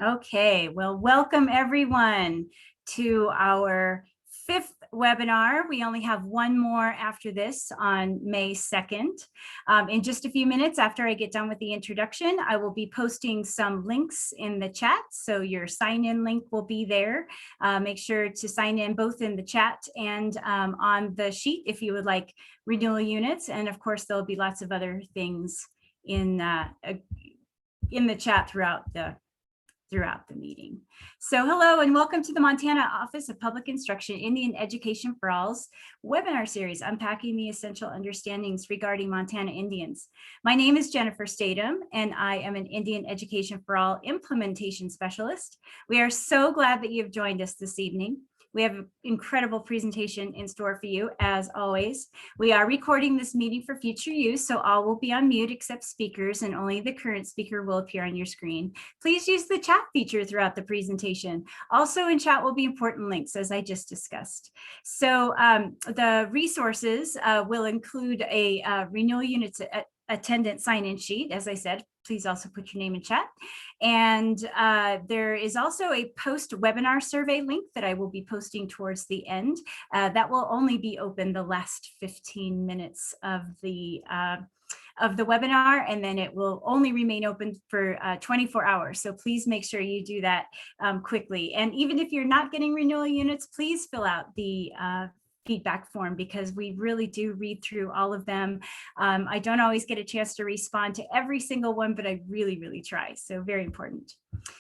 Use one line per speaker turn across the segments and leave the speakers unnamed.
Okay, well, welcome everyone to our fifth webinar. We only have one more after this on May 2nd. In just a few minutes after I get done with the introduction, I will be posting some links in the chat. So your sign-in link will be there. Make sure to sign in both in the chat and on the sheet if you would like renewal units. And of course, there'll be lots of other things in the chat throughout the meeting. So hello and welcome to the Montana Office of Public Instruction Indian Education for All's webinar series, Unpacking the Essential Understandings Regarding Montana Indians. My name is Jennifer Statham and I am an Indian Education for All implementation specialist. We are so glad that you've joined us this evening. We have an incredible presentation in store for you, as always. We are recording this meeting for future use, so all will be on mute except speakers, and only the current speaker will appear on your screen. Please use the chat feature throughout the presentation. Also in chat will be important links, as I just discussed. So the resources will include a renewal units attendant sign-in sheet. As I said, please also put your name in chat. And there is also a post-webinar survey link that I will be posting towards the end. That will only be open the last 15 minutes of the webinar, and then it will only remain open for 24 hours. So please make sure you do that quickly. And even if you're not getting renewal units, please fill out the feedback form because we really do read through all of them. I don't always get a chance to respond to every single one, but I really try. So very important.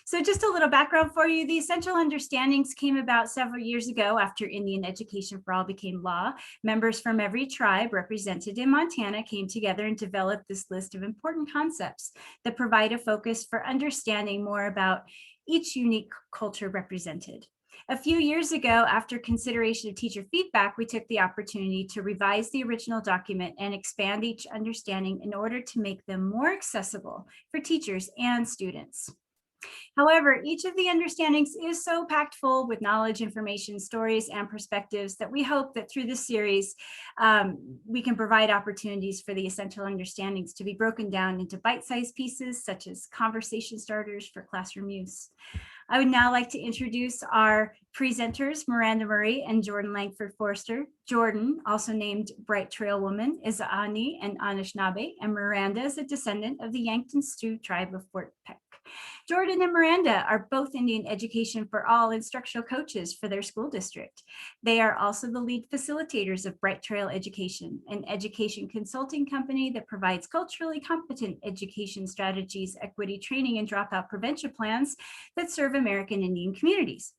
So just a little background for you. The essential understandings came about several years ago after Indian Education for All became law. Members from every tribe represented in Montana came together and developed this list of important concepts that provide a focus for understanding more about each unique culture represented. A few years ago, after consideration of teacher feedback, we took the opportunity to revise the original document and expand each understanding in order to make them more accessible for teachers and students. However, each of the understandings is so packed full with knowledge, information, stories, and perspectives that we hope that through this series, we can provide opportunities for the essential understandings to be broken down into bite-sized pieces, such as conversation starters for classroom use. I would now like to introduce our presenters, Miranda Murray and Jordan Langford Forster. Jordan, also named Bright Trail Woman, is Ani and Anishinaabe, and Miranda is a descendant of the Yankton Sioux tribe of Fort Peck. Jordan and Miranda are both Indian Education for All instructional coaches for their school district. They are also the lead facilitators of Bright Trail Education, an education consulting company that provides culturally competent education strategies, equity training, and dropout prevention plans that serve American Indian communities.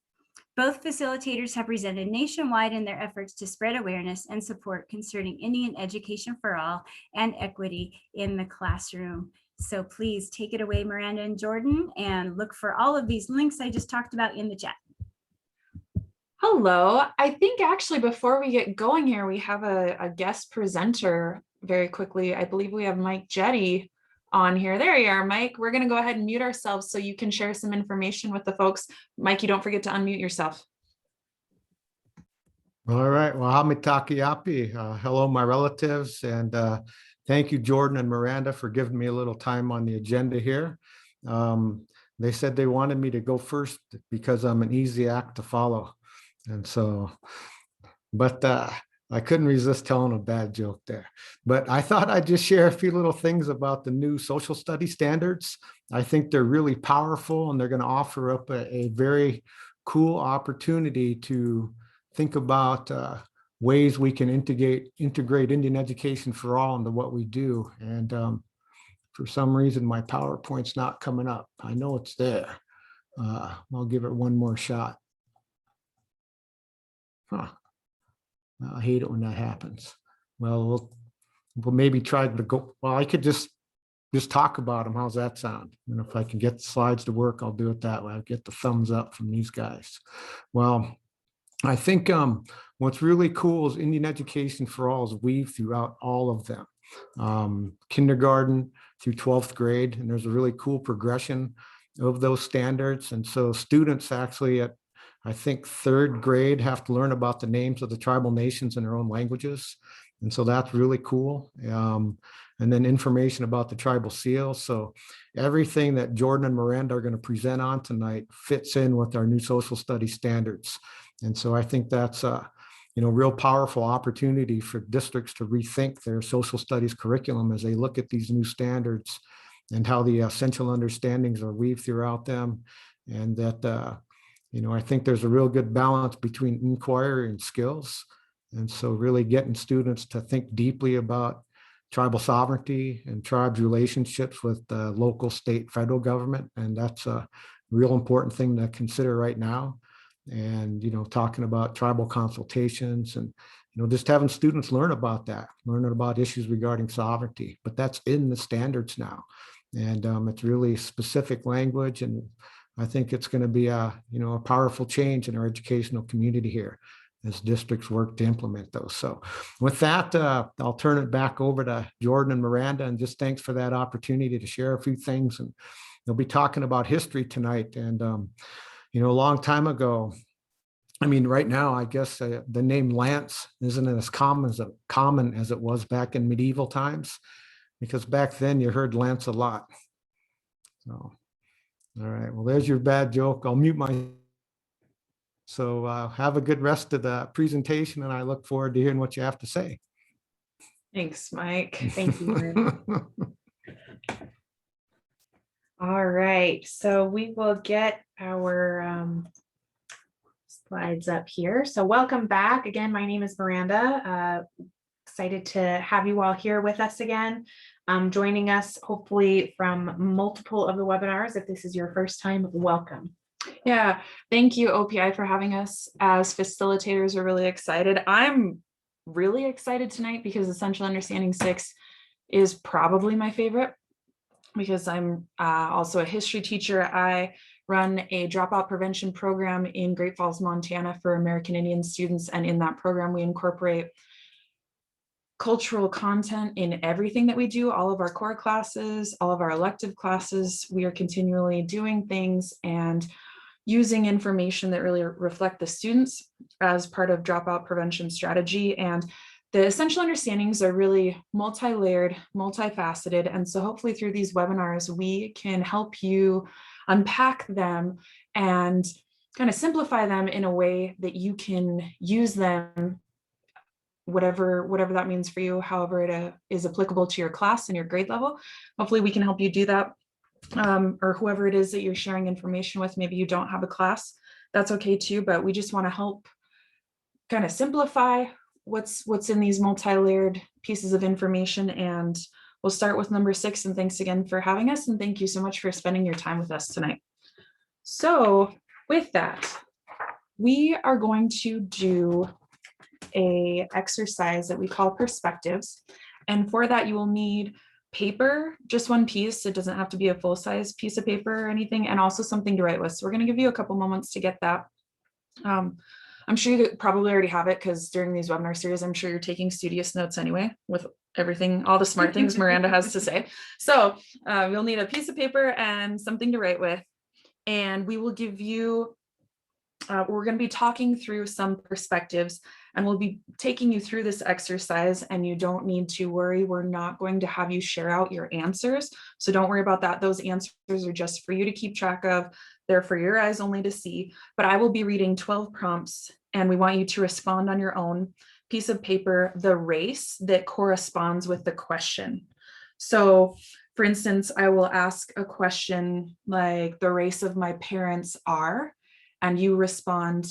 Both facilitators have presented nationwide in their efforts to spread awareness and support concerning Indian Education for All and equity in the classroom. So please take it away, Miranda and Jordan, and look for all of these links I just talked about in the chat.
Hello. I think actually before we get going here, we have a guest presenter very quickly. I believe we have Mike Jetty on here. There you are, Mike. We're going to go ahead and mute ourselves so you can share some information with the folks. Mike, you don't forget to unmute yourself.
All right. Well, Hamitakiapi. Hello, my relatives. And thank you, Jordan and Miranda, for giving me a little time on the agenda here. They said they wanted me to go first because I'm an easy act to follow. And so, but I couldn't resist telling a bad joke there. But I thought I'd just share a few little things about the new social study standards. I think they're really powerful and they're going to offer up a very cool opportunity to think about ways we can integrate Indian Education for All into what we do. And for some reason, my PowerPoint's not coming up. I know it's there. I'll give it one more shot. Huh. I hate it when that happens. Well, we'll maybe try to go. Well, I could just talk about them. How's that sound? And if I can get the slides to work, I'll do it that way. I'll get the thumbs up from these guys. Well, I think what's really cool is Indian Education for All is weaved throughout all of them, kindergarten through 12th grade, and there's a really cool progression of those standards. And so students actually at I think third grade have to learn about the names of the tribal nations in their own languages. And so that's really cool. And then information about the tribal seals. So everything that Jordan and Miranda are going to present on tonight fits in with our new social studies standards. And so I think that's a real powerful opportunity for districts to rethink their social studies curriculum as they look at these new standards and how the essential understandings are weaved throughout them. And that, I think there's a real good balance between inquiry and skills. And so really getting students to think deeply about tribal sovereignty and tribes' relationships with the local, state, federal government. And that's a real important thing to consider right now. And, talking about tribal consultations and, just having students learn about that, learning about issues regarding sovereignty, but that's in the standards now. And it's really specific language. And I think it's going to be a powerful change in our educational community here as districts work to implement those. So with that, I'll turn it back over to Jordan and Miranda, and just thanks for that opportunity to share a few things. And they'll be talking about history tonight. And, a long time ago, right now, I guess the name Lance isn't as common as it was back in medieval times, because back then you heard Lance a lot. So, all right, well, there's your bad joke. I'll mute my. So have a good rest of the presentation, and I look forward to hearing what you have to say.
Thanks, Mike. Thank you. All right, so we will get our slides up here. So welcome back. Again, my name is Miranda. Excited to have you all here with us again. Joining us hopefully from multiple of the webinars. If this is your first time, welcome. Yeah, thank you, OPI, for having us as facilitators. We're really excited. I'm really excited tonight because Essential Understanding 6 is probably my favorite, because I'm also a history teacher. I run a dropout prevention program in Great Falls, Montana for American Indian students. And in that program, we incorporate cultural content in everything that we do, all of our core classes, all of our elective classes. We are continually doing things and using information that really reflect the students as part of dropout prevention strategy. And the essential understandings are really multi-layered, multifaceted. And so hopefully through these webinars, we can help you unpack them and kind of simplify them in a way that you can use them, whatever that means for you, however it is applicable to your class and your grade level. Hopefully we can help you do that. Or whoever it is that you're sharing information with. Maybe you don't have a class, that's okay too, but we just want to help kind of simplify what's in these multi-layered pieces of information. And we'll start with number 6. And thanks again for having us. And thank you so much for spending your time with us tonight. So with that, we are going to do an exercise that we call perspectives. And for that, you will need paper, just one piece. It doesn't have to be a full-size piece of paper or anything, and also something to write with. So we're going to give you a couple moments to get that. I'm sure you probably already have it, because during these webinar series, I'm sure you're taking studious notes anyway with everything, all the smart things Miranda has to say. So you'll need a piece of paper and something to write with. And we will give you, we're going to be talking through some perspectives, and we'll be taking you through this exercise, and you don't need to worry. We're not going to have you share out your answers. So don't worry about that. Those answers are just for you to keep track of. They're for your eyes only to see. But I will be reading 12 prompts, and we want you to respond on your own piece of paper, the race that corresponds with the question. So for instance, I will ask a question like, the race of my parents are, and you respond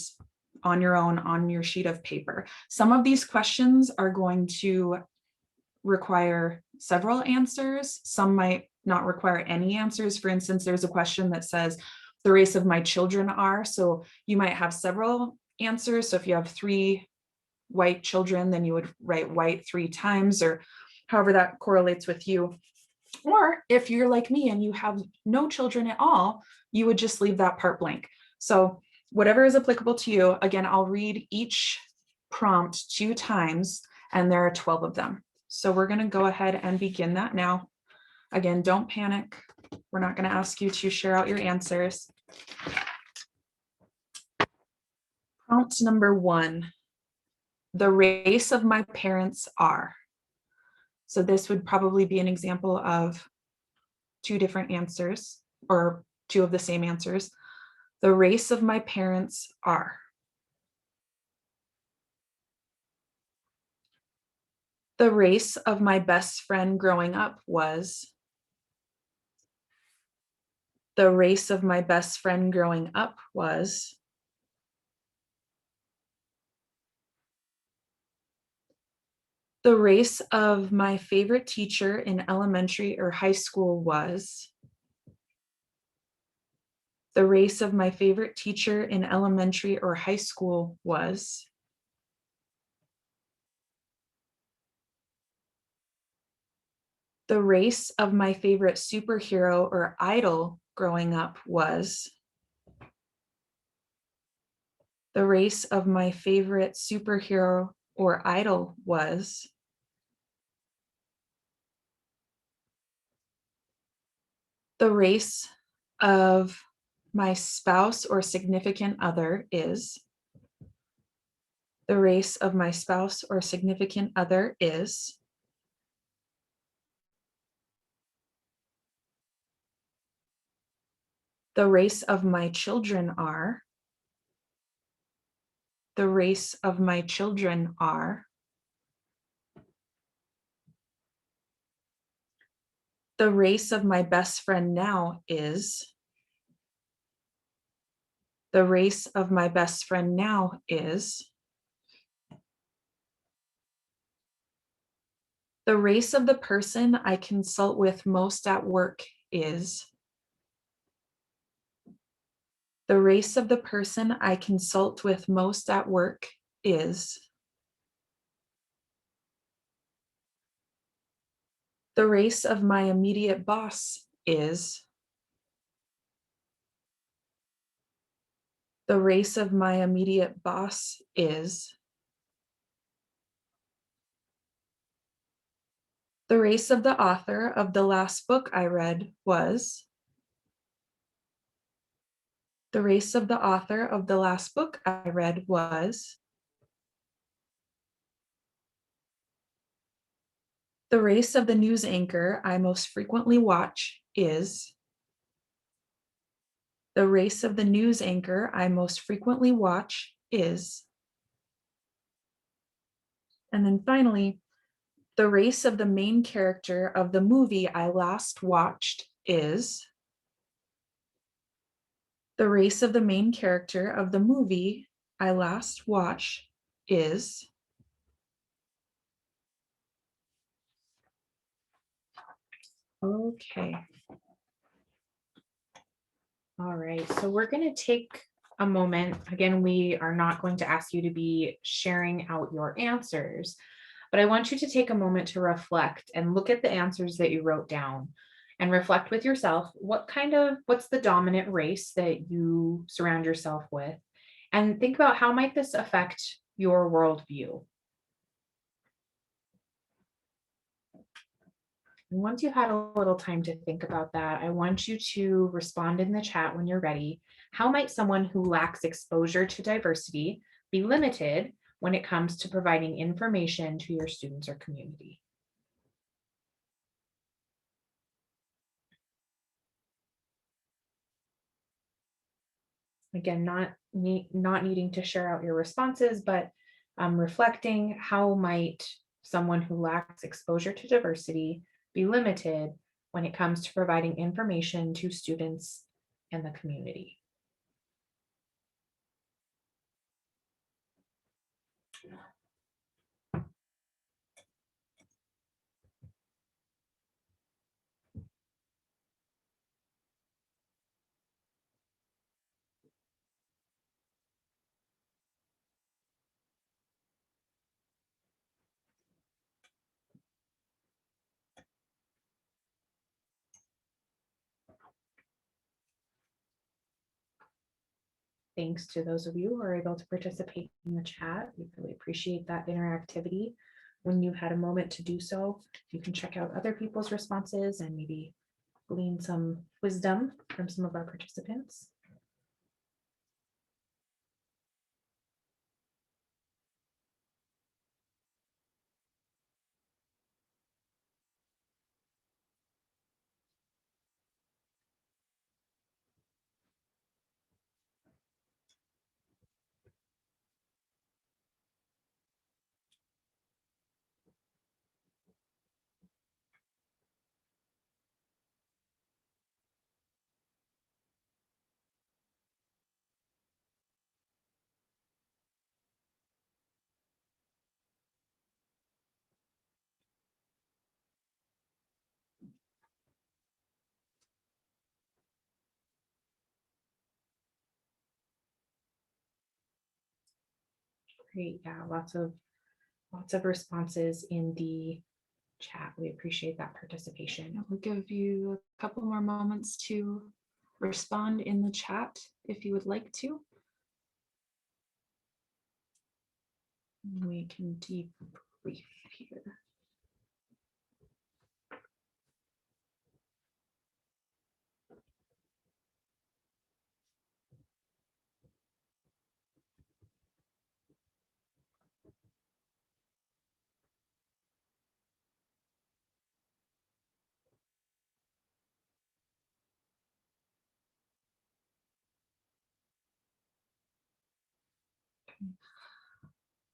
on your own on your sheet of paper. Some of these questions are going to require several answers. Some might not require any answers. For instance, there's a question that says, the race of my children are. So you might have several answers. So if you have 3 white children, then you would write white 3 times, or however that correlates with you. Or if you're like me and you have no children at all, you would just leave that part blank. So whatever is applicable to you. Again, I'll read each prompt 2 times, and there are 12 of them. So we're going to go ahead and begin that now. Again, don't panic. We're not going to ask you to share out your answers. Prompt number 1. The race of my parents are. So this would probably be an example of 2 different answers, or 2 of the same answers. The race of my parents are. The race of my best friend growing up was. The race of my best friend growing up was. The race of my favorite teacher in elementary or high school was. The race of my favorite teacher in elementary or high school was. The race of my favorite superhero or idol growing up was. The race of my favorite superhero or idol was. The race of my spouse or significant other is. The race of my spouse or significant other is. The race of my children are. The race of my children are. The race of my best friend now is. The race of my best friend now is. The race of the person I consult with most at work is. The race of the person I consult with most at work is. The race of my immediate boss is. The race of my immediate boss is. The race of the author of the last book I read was. The race of the author of the last book I read was. The race of the news anchor I most frequently watch is. The race of the news anchor I most frequently watch is. And then finally, the race of the main character of the movie I last watched is. The race of the main character of the movie I last watched is.
Okay. All right, so we're going to take a moment. Again, we are not going to ask you to be sharing out your answers, but I want you to take a moment to reflect and look at the answers that you wrote down and reflect with yourself. What's the dominant race that you surround yourself with? And think about how might this affect your worldview? And once you've had a little time to think about that, I want you to respond in the chat when you're ready. How might someone who lacks exposure to diversity be limited when it comes to providing information to your students or community? Again, not needing to share out your responses, but reflecting how might someone who lacks exposure to diversity be limited when it comes to providing information to students and the community. Thanks to those of you who are able to participate in the chat. We really appreciate that interactivity. When you had a moment to do so, you can check out other people's responses and maybe glean some wisdom from some of our participants. Great. Yeah, lots of responses in the chat. We appreciate that participation.
We'll give you a couple more moments to respond in the chat if you would like to. We can debrief here.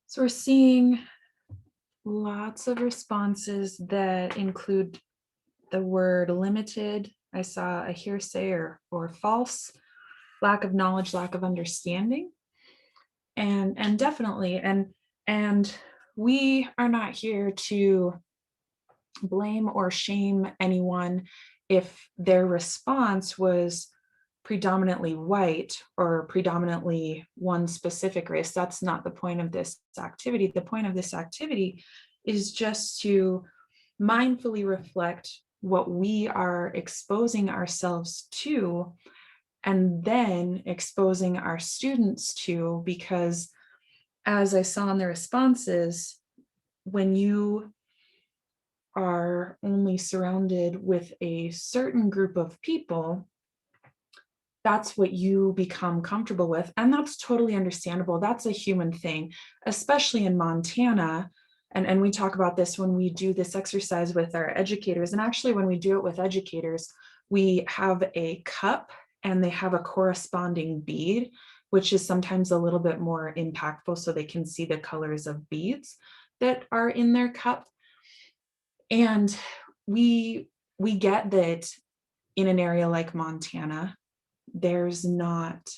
So we're seeing lots of responses that include the word limited. I saw a hearsay or false, lack of knowledge, lack of understanding. And definitely, and we are not here to blame or shame anyone if their response was predominantly white or predominantly one specific race. That's not the point of this activity. The point of this activity is just to mindfully reflect what we are exposing ourselves to and then exposing our students to, because as I saw in the responses, when you are only surrounded with a certain group of people, that's what you become comfortable with. And that's totally understandable. That's a human thing, especially in Montana. And we talk about this when we do this exercise with our educators. And actually, when we do it with educators, we have a cup and they have a corresponding bead, which is sometimes a little bit more impactful so they can see the colors of beads that are in their cup. And we get that in an area like Montana, there's not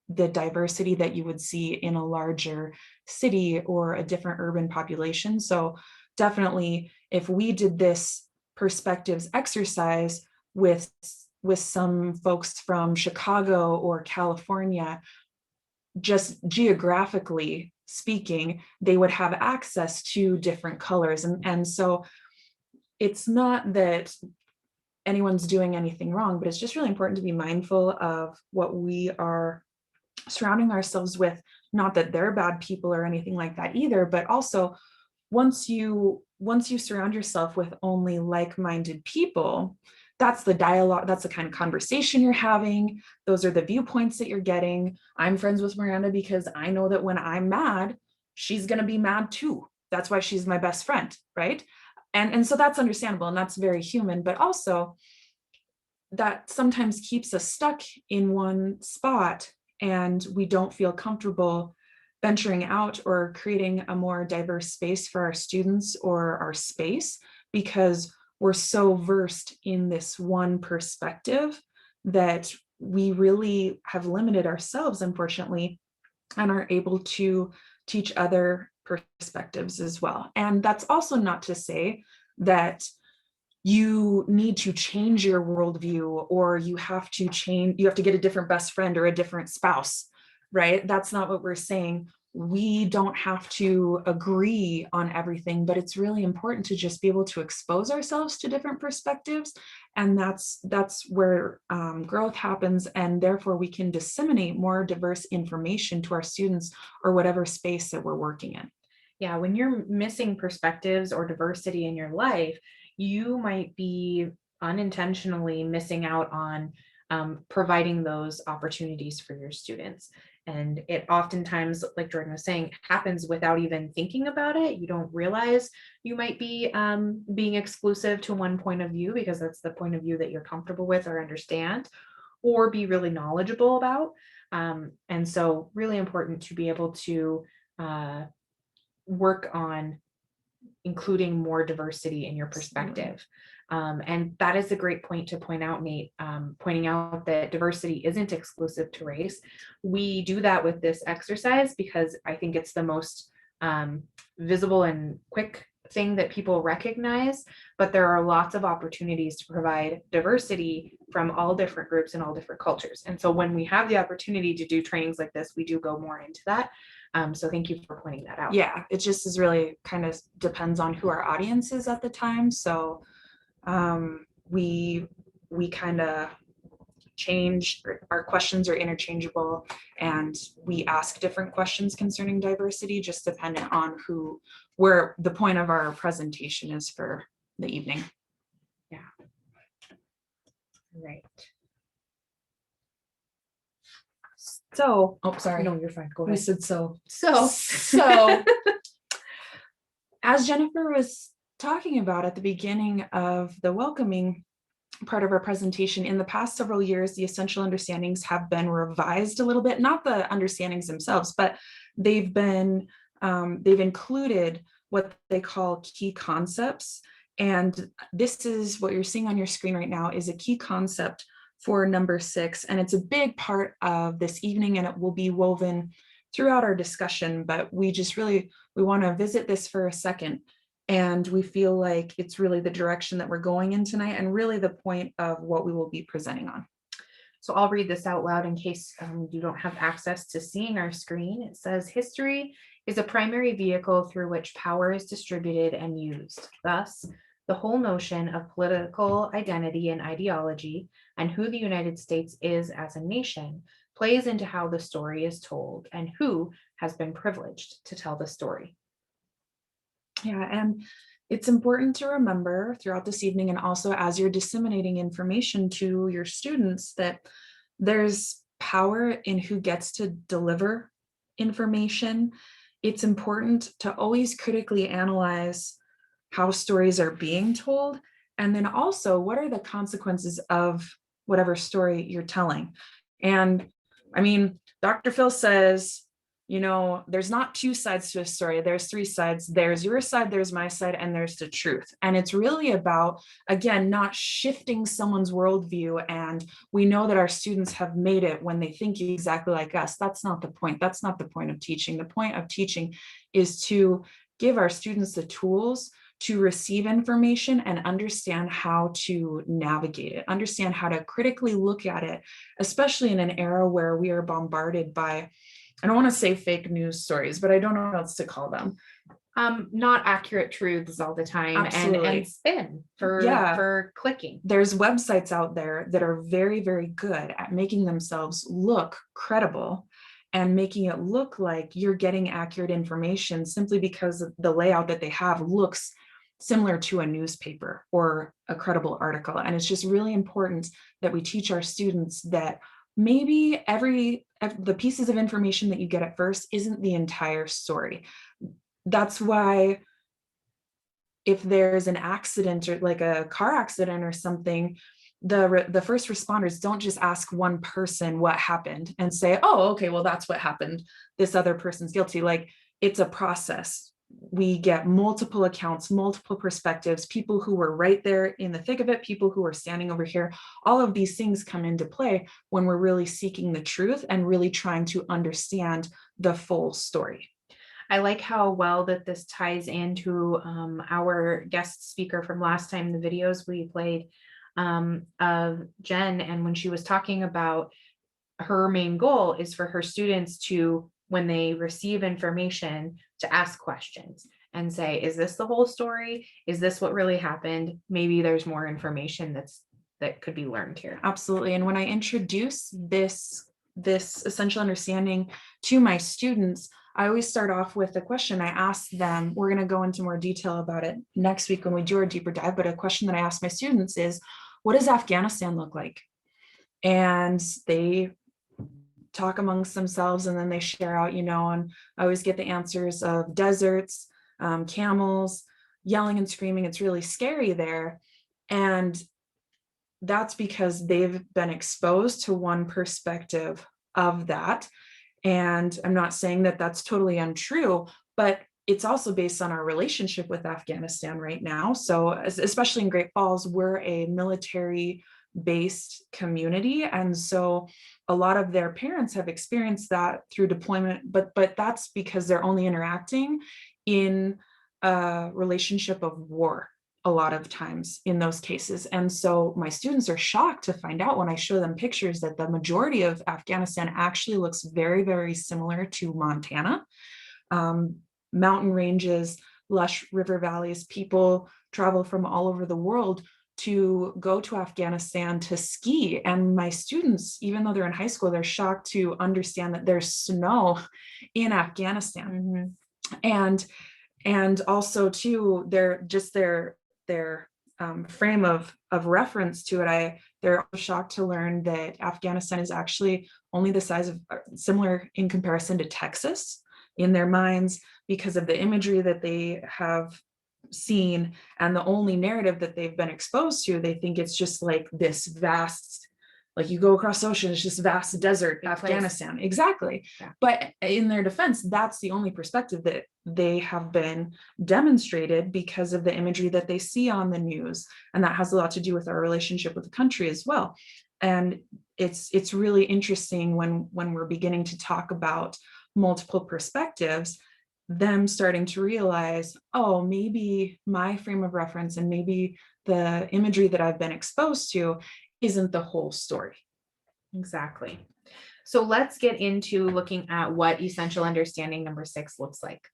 the diversity that you would see in a larger city or a different urban population. So definitely, if we did this perspectives exercise with some folks from Chicago or California, just geographically speaking, they would have access to different colors. And so it's not that anyone's doing anything wrong, but it's just really important to be mindful of what we are surrounding ourselves with. Not that they're bad people or anything like that either, but also once you surround yourself with only like-minded people, that's the dialogue, that's the kind of conversation you're having. Those are the viewpoints that you're getting. I'm friends with Miranda because I know that when I'm mad, she's going to be mad too. That's why she's my best friend, right? And so that's understandable and that's very human, but also that sometimes keeps us stuck in one spot and we don't feel comfortable venturing out or creating a more diverse space for our students or our space because we're so versed in this one perspective that we really have limited ourselves, unfortunately, and are able to teach other perspectives as well. And that's also not to say that you need to change your worldview or you have to get a different best friend or a different spouse, right? That's not what we're saying. We don't have to agree on everything, but it's really important to just be able to expose ourselves to different perspectives. And that's where growth happens. And therefore we can disseminate more diverse information to our students or whatever space that we're working in.
Yeah, when you're missing perspectives or diversity in your life, you might be unintentionally missing out on providing those opportunities for your students. And it oftentimes, like Jordan was saying, happens without even thinking about it. You don't realize you might be being exclusive to one point of view because that's the point of view that you're comfortable with or understand or be really knowledgeable about. And so really important to be able to work on including more diversity in your perspective. And that is a great point to point out, Nate, pointing out that diversity isn't exclusive to race. We do that with this exercise because I think it's the most visible and quick thing that people recognize, but there are lots of opportunities to provide diversity from all different groups and all different cultures. And so when we have the opportunity to do trainings like this, we do go more into that. So thank you for pointing that out.
Yeah, it just is really kind of depends on who our audience is at the time. So we kind of change, our questions are interchangeable, and we ask different questions concerning diversity, just dependent on where the point of our presentation is for the evening.
Right.
So, oh, sorry.
No, you're fine. Go
We
ahead.
said so.
So
As Jennifer was talking about at the beginning of the welcoming part of our presentation, in the past several years, the essential understandings have been revised a little bit, not the understandings themselves, but they've included what they call key concepts. And this is what you're seeing on your screen right now is a key concept for number 6. And it's a big part of this evening, and it will be woven throughout our discussion, but we want to visit this for a second. And we feel like it's really the direction that we're going in tonight, and really the point of what we will be presenting on.
So I'll read this out loud in case you don't have access to seeing our screen. It says, history is a primary vehicle through which power is distributed and used. Thus, the whole notion of political identity and ideology and who the United States is as a nation plays into how the story is told and who has been privileged to tell the story.
Yeah, and it's important to remember throughout this evening, and also as you're disseminating information to your students, that there's power in who gets to deliver information. It's important to always critically analyze how stories are being told, and then also what are the consequences of whatever story you're telling. And I mean, Dr. Phil says, there's not 2 sides to a story. There's 3 sides. There's your side, there's my side, and there's the truth. And it's really about, again, not shifting someone's worldview. And we know that our students have made it when they think exactly like us. That's not the point. That's not the point of teaching. The point of teaching is to give our students the tools to receive information and understand how to navigate it, understand how to critically look at it, especially in an era where we are bombarded by, I don't want to say fake news stories, but I don't know what else to call them.
Not accurate truths all the time. And spin for clicking.
There's websites out there that are very, very good at making themselves look credible and making it look like you're getting accurate information simply because the layout that they have looks similar to a newspaper or a credible article. And it's just really important that we teach our students that maybe the pieces of information that you get at first isn't the entire story. That's why if there's an accident or like a car accident or something, the first responders don't just ask one person what happened and say, oh, okay, well, that's what happened. This other person's guilty. Like, it's a process. We get multiple accounts, multiple perspectives, people who were right there in the thick of it, people who are standing over here. All of these things come into play when we're really seeking the truth and really trying to understand the full story.
I like how well that this ties into our guest speaker from last time, the videos we played of Jen. And when she was talking about her main goal is for her students to, when they receive information, to ask questions and say, is this the whole story? Is this what really happened? Maybe there's more information that could be learned here.
Absolutely. And when I introduce this essential understanding to my students, I always start off with a question. I ask them, we're going to go into more detail about it next week when we do our deeper dive, but a question that I ask my students is, what does Afghanistan look like? And they talk amongst themselves, and then they share out, and I always get the answers of deserts, camels, yelling and screaming. It's really scary there. And that's because they've been exposed to one perspective of that. And I'm not saying that that's totally untrue, but it's also based on our relationship with Afghanistan right now. So especially in Great Falls, we're a military-based community. And so a lot of their parents have experienced that through deployment, but that's because they're only interacting in a relationship of war. a lot of times in those cases. And so my students are shocked to find out when I show them pictures that the majority of Afghanistan actually looks very, very similar to Montana. Mountain ranges, lush river valleys, people travel from all over the world to go to Afghanistan to ski. And my students, even though they're in high school, they're shocked to understand that there's snow in Afghanistan. And also too, their frame of reference to it, they're shocked to learn that Afghanistan is actually only the size of, similar in comparison to Texas in their minds, because of the imagery that they have seen and the only narrative that they've been exposed to. They think it's just like this vast, like you go across the ocean, it's just vast desert, Afghanistan. Exactly. Yeah. But in their defense, that's the only perspective that they have been demonstrated because of the imagery that they see on the news. And that has a lot to do with our relationship with the country as well. And it's really interesting when we're beginning to talk about multiple perspectives, them starting to realize, oh, maybe my frame of reference and maybe the imagery that I've been exposed to isn't the whole story.
Exactly. So let's get into looking at what essential understanding number 6 looks like.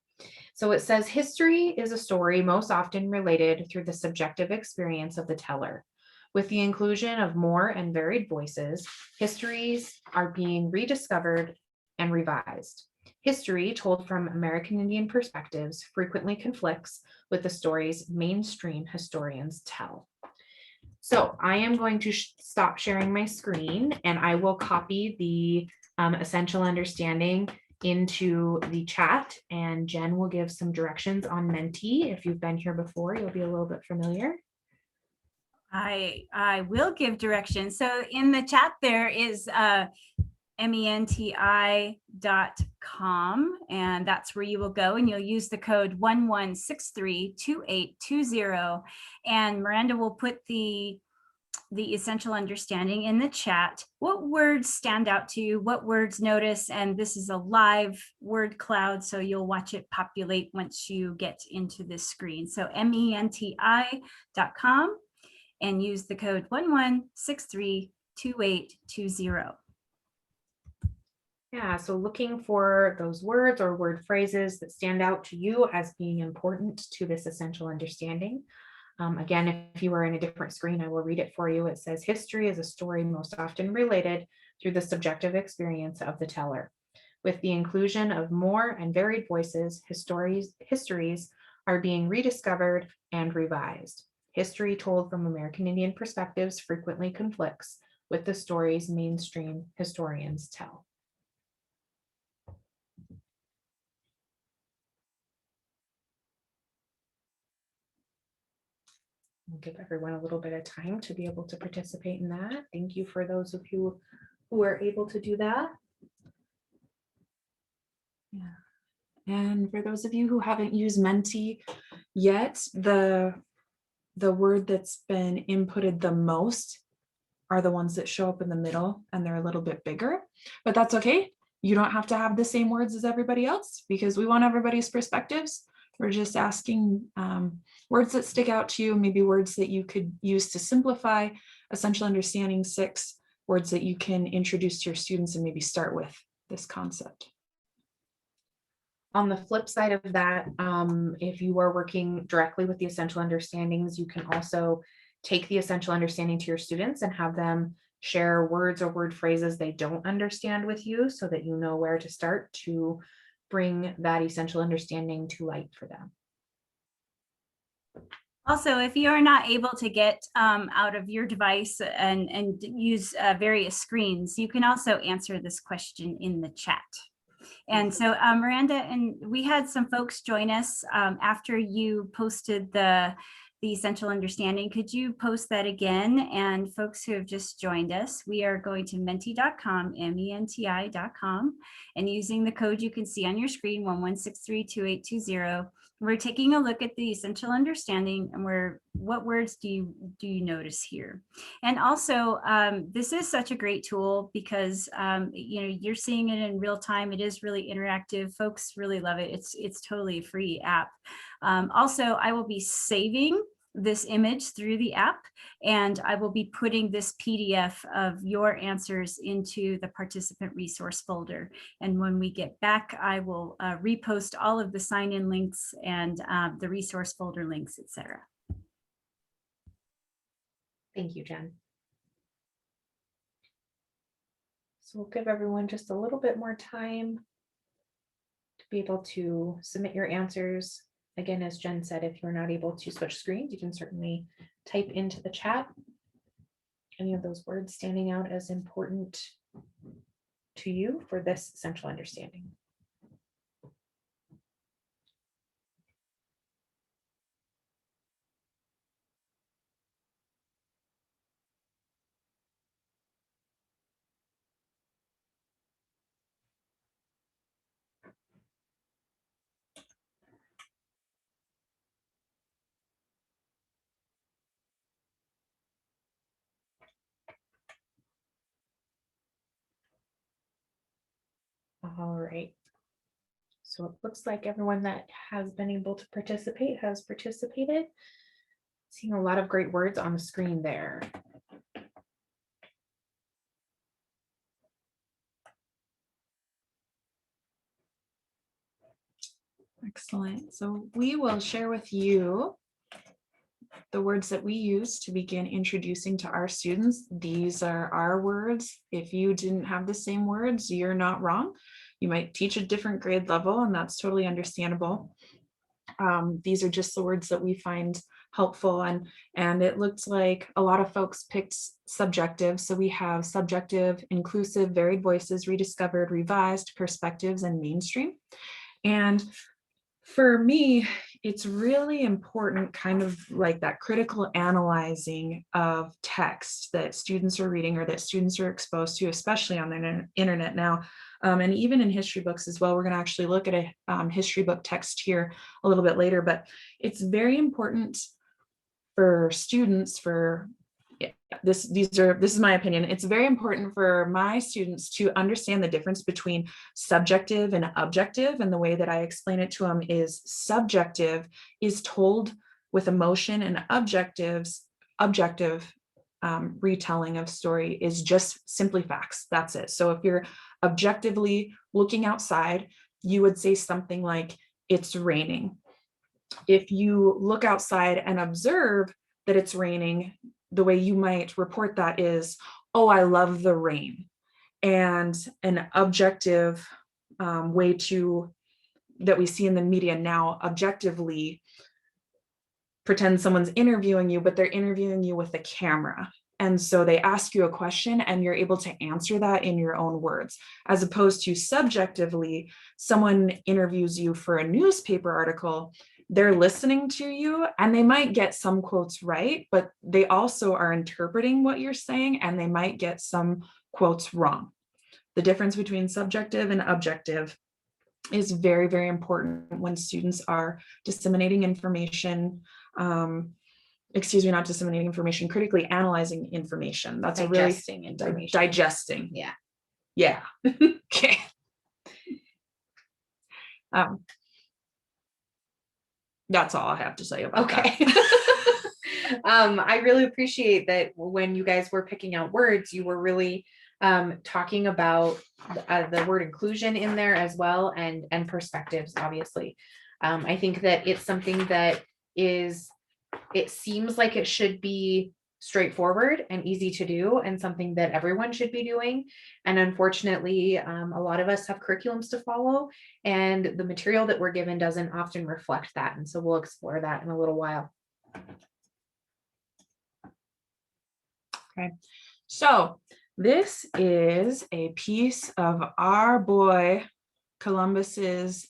So it says history is a story most often related through the subjective experience of the teller. With the inclusion of more and varied voices, histories are being rediscovered and revised. History told from American Indian perspectives frequently conflicts with the stories mainstream historians tell. So I am going to stop sharing my screen and I will copy the essential understanding into the chat, and Jen will give some directions on Menti. If you've been here before, you'll be a little bit familiar.
I will give directions. So in the chat there is menti.com, and that's where you will go, and you'll use the code 11632820, and Miranda will put the essential understanding in the chat. What words stand out to you? What words notice? And this is a live word cloud, so you'll watch it populate once you get into this screen. So menti.com and use the code 11632820.
Yeah, so looking for those words or word phrases that stand out to you as being important to this essential understanding. Again, if you were in a different screen, I will read it for you. It says, history is a story most often related through the subjective experience of the teller. With the inclusion of more and varied voices, histories are being rediscovered and revised. History told from American Indian perspectives frequently conflicts with the stories mainstream historians tell. We'll give everyone a little bit of time to be able to participate in that. Thank you for those of you who are able to do that.
Yeah. And for those of you who haven't used Menti yet, the word that's been inputted the most are the ones that show up in the middle, and they're a little bit bigger, but that's okay. You don't have to have the same words as everybody else because we want everybody's perspectives. We're just asking words that stick out to you, maybe words that you could use to simplify essential understanding 6, words that you can introduce to your students and maybe start with this concept.
On the flip side of that, if you are working directly with the essential understandings, you can also take the essential understanding to your students and have them share words or word phrases they don't understand with you so that you know where to start to bring that essential understanding to light for them.
Also, if you are not able to get out of your device and use various screens, you can also answer this question in the chat. And so Miranda, and we had some folks join us after you posted the essential understanding. Could you post that again? And folks who have just joined us, we are going to menti.com, menti.com, and using the code you can see on your screen, 11632820. We're taking a look at the essential understanding, and what words do you notice here? And also, this is such a great tool because you're seeing it in real time. It is really interactive. Folks really love it. It's totally a free app. Also, I will be saving this image through the app, and I will be putting this PDF of your answers into the participant resource folder. And when we get back, I will repost all of the sign-in links and the resource folder links, etc.
Thank you, Jen. So we'll give everyone just a little bit more time to be able to submit your answers. Again, as Jen said, if you're not able to switch screens, you can certainly type into the chat any of those words standing out as important to you for this essential understanding. All right. So it looks like everyone that has been able to participate has participated. Seeing a lot of great words on the screen there.
Excellent. So we will share with you the words that we use to begin introducing to our students. These are our words. If you didn't have the same words, you're not wrong. You might teach a different grade level, and that's totally understandable. These are just the words that we find helpful, and it looked like a lot of folks picked subjective. So we have subjective, inclusive, varied voices, rediscovered, revised, perspectives, and mainstream. And for me, it's really important, kind of like that critical analyzing of text that students are reading or that students are exposed to, especially on the internet now. And even in history books as well. We're going to actually look at a history book text here a little bit later, but it's very important for students, this is my opinion. It's very important for my students to understand the difference between subjective and objective. And the way that I explain it to them is subjective is told with emotion, and objective retelling of story is just simply facts. That's it. So if you're objectively looking outside, you would say something like, it's raining. If you look outside and observe that it's raining, the way you might report that is, oh, I love the rain. And an objective way that we see in the media now, objectively pretend someone's interviewing you, but they're interviewing you with a camera. And so they ask you a question and you're able to answer that in your own words, as opposed to subjectively, someone interviews you for a newspaper article. They're listening to you and they might get some quotes right, but they also are interpreting what you're saying and they might get some quotes wrong. The difference between subjective and objective is very, very important when students are disseminating information. Not disseminating information, critically analyzing information. That's
digesting information.
Digesting.
Yeah.
Yeah. Okay. That's all I have to say about that.
I really appreciate that when you guys were picking out words, you were really talking about the word inclusion in there as well, and perspectives, obviously. I think that it's something that it seems like it should be straightforward and easy to do, and something that everyone should be doing. And unfortunately, a lot of us have curriculums to follow, and the material that we're given doesn't often reflect that. And so we'll explore that in a little while.
Okay, so this is a piece of our boy Columbus's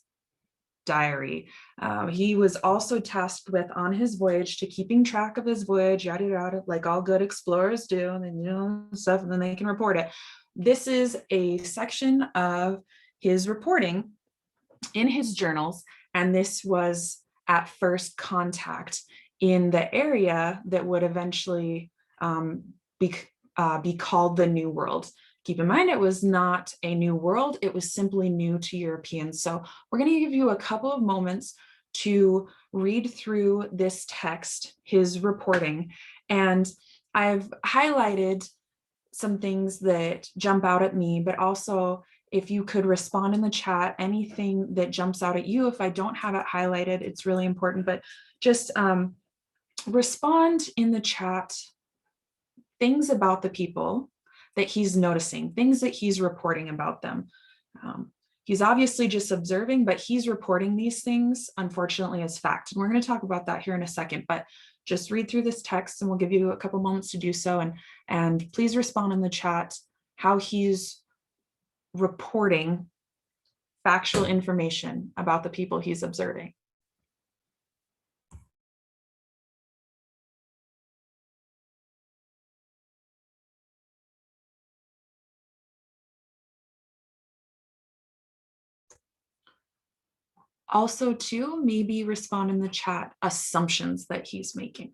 diary. He was also tasked with, on his voyage, to keeping track of his voyage, yada yada, like all good explorers do, and then stuff, and then they can report it. This is a section of his reporting in his journals, and this was at first contact in the area that would eventually be called the New World. Keep in mind, it was not a new world, it was simply new to Europeans. So we're going to give you a couple of moments to read through this text, his reporting, and I've highlighted some things that jump out at me, but also if you could respond in the chat, anything that jumps out at you. If I don't have it highlighted, it's really important, but just respond in the chat things about the people that he's noticing, things that he's reporting about them. He's obviously just observing, but he's reporting these things, unfortunately, as fact. And we're going to talk about that here in a second, but just read through this text and we'll give you a couple moments to do so. And please respond in the chat how he's reporting factual information about the people he's observing. Also, too, maybe respond in the chat assumptions that he's making.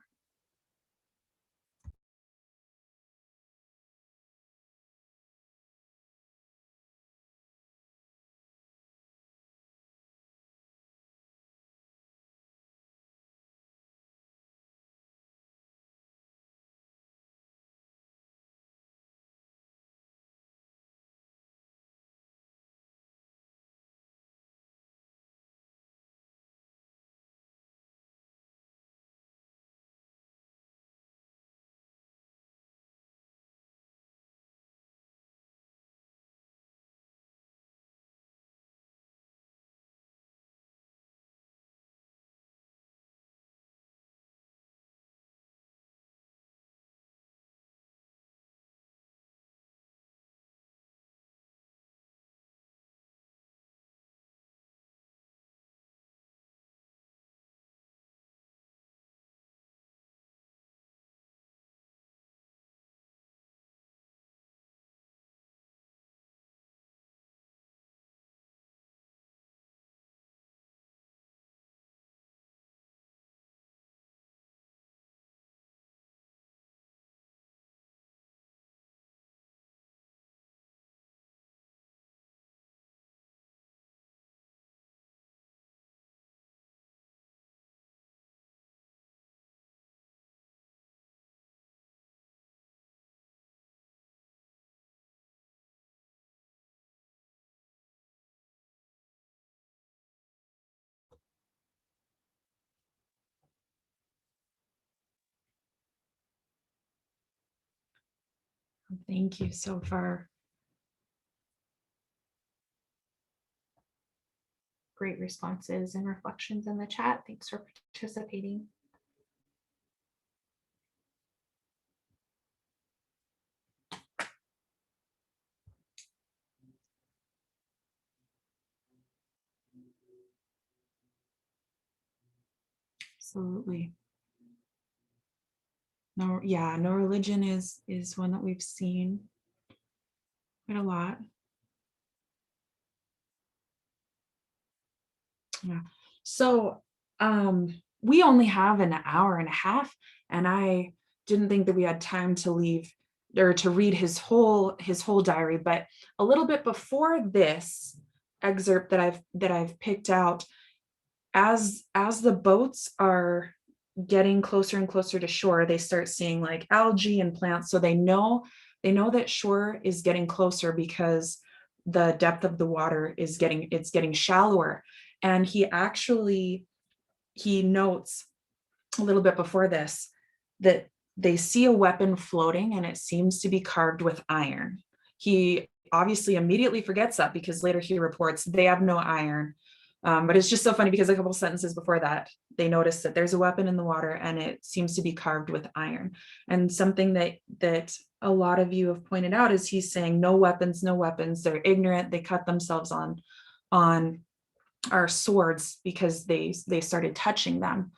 Thank you so far.
Great responses and reflections in the chat. Thanks for participating.
Absolutely. No, yeah, no religion is one that we've seen quite a lot. Yeah. So we only have an hour and a half, and I didn't think that we had time to leave or to read his whole diary, but a little bit before this excerpt that I've picked out, as the boats are getting closer and closer to shore, they start seeing like algae and plants. So they know that shore is getting closer because the depth of the water is getting shallower. And he notes a little bit before this that they see a weapon floating and it seems to be carved with iron. He obviously immediately forgets that because later he reports they have no iron. But it's just so funny because a couple sentences before that, they notice that there's a weapon in the water and it seems to be carved with iron. And something that a lot of you have pointed out is he's saying no weapons, no weapons. They're ignorant. They cut themselves on our swords because they started touching them.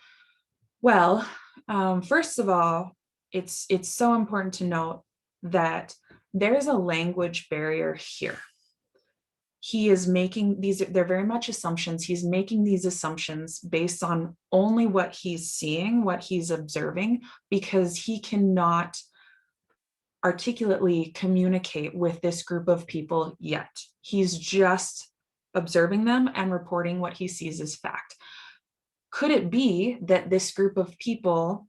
Well, first of all, it's so important to note that there's a language barrier here. He is making they're very much assumptions. He's making these assumptions based on only what he's seeing, what he's observing, because he cannot articulately communicate with this group of people yet. He's just observing them and reporting what he sees as fact. Could it be that this group of people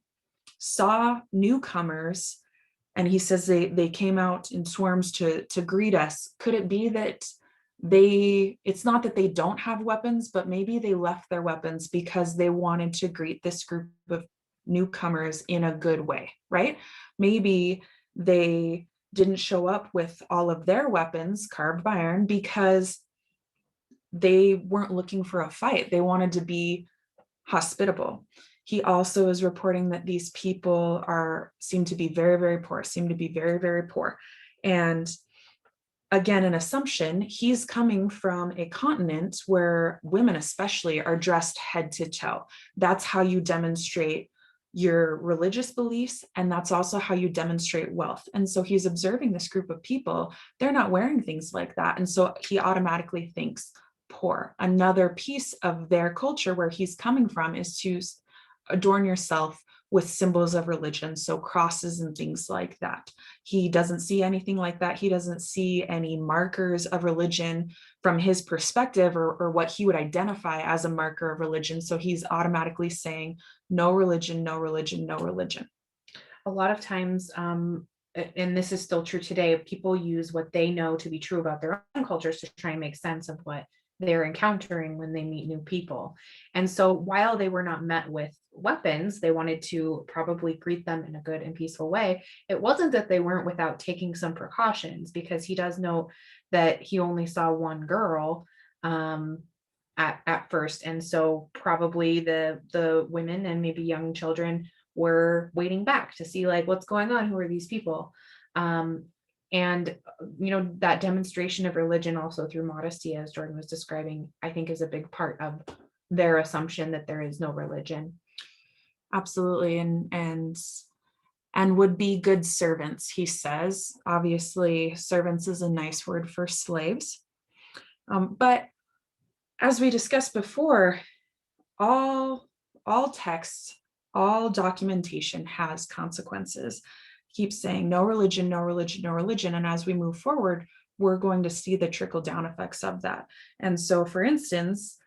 saw newcomers, and he says they came out in swarms to greet us? Could it be that it's not that they don't have weapons, but maybe they left their weapons because they wanted to greet this group of newcomers in a good way, right? Maybe they didn't show up with all of their weapons carved by iron because they weren't looking for a fight. They wanted to be hospitable. He also is reporting that these people seem to be very, very poor. And again, an assumption, he's coming from a continent where women especially are dressed head to toe. That's how you demonstrate your religious beliefs, and that's also how you demonstrate wealth. And so he's observing this group of people, they're not wearing things like that. And so he automatically thinks poor. Another piece of their culture where he's coming from is to adorn yourself with symbols of religion, so crosses and things like that. He doesn't see anything like that. He doesn't see any markers of religion from his perspective, or what he would identify as a marker of religion. So he's automatically saying, no religion, no religion, no religion.
A lot of times, and this is still true today, people use what they know to be true about their own cultures to try and make sense of what they're encountering when they meet new people. And so while they were not met with weapons, they wanted to probably greet them in a good and peaceful way. It wasn't that they weren't without taking some precautions, because he does know that he only saw one girl at first. And so probably the women and maybe young children were waiting back to see, like, what's going on? Who are these people? And, that demonstration of religion also through modesty, as Jordan was describing, I think is a big part of their assumption that there is no religion.
Absolutely. And would be good servants, he says. Obviously, servants is a nice word for slaves. But as we discussed before, all texts, all documentation has consequences. Keeps saying no religion, no religion, no religion. And as we move forward, we're going to see the trickle down effects of that. And so, for instance,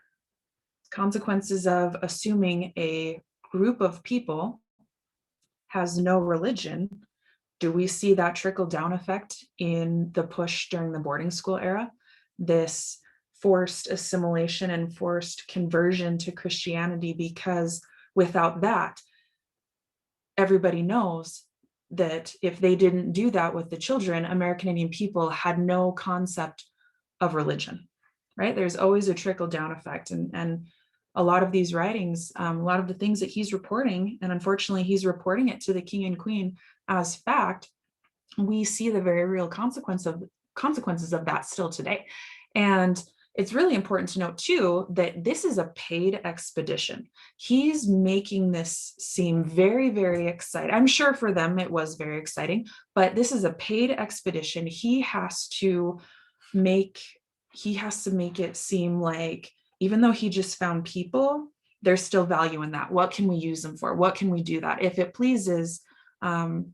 consequences of assuming a group of people has no religion. Do we see that trickle down effect in the push during the boarding school era? This forced assimilation and forced conversion to Christianity, because without that, everybody knows that if they didn't do that with the children, American Indian people had no concept of religion, right? There's always a trickle down effect. And a lot of these writings, a lot of the things that he's reporting, and unfortunately he's reporting it to the king and queen as fact, we see the very real consequences of that still today. And it's really important to note too that this is a paid expedition. He's making this seem very, very exciting. I'm sure for them it was very exciting, but this is a paid expedition. He has to make it seem like, even though he just found people, there's still value in that. What can we use them for? What can we do that? If it pleases the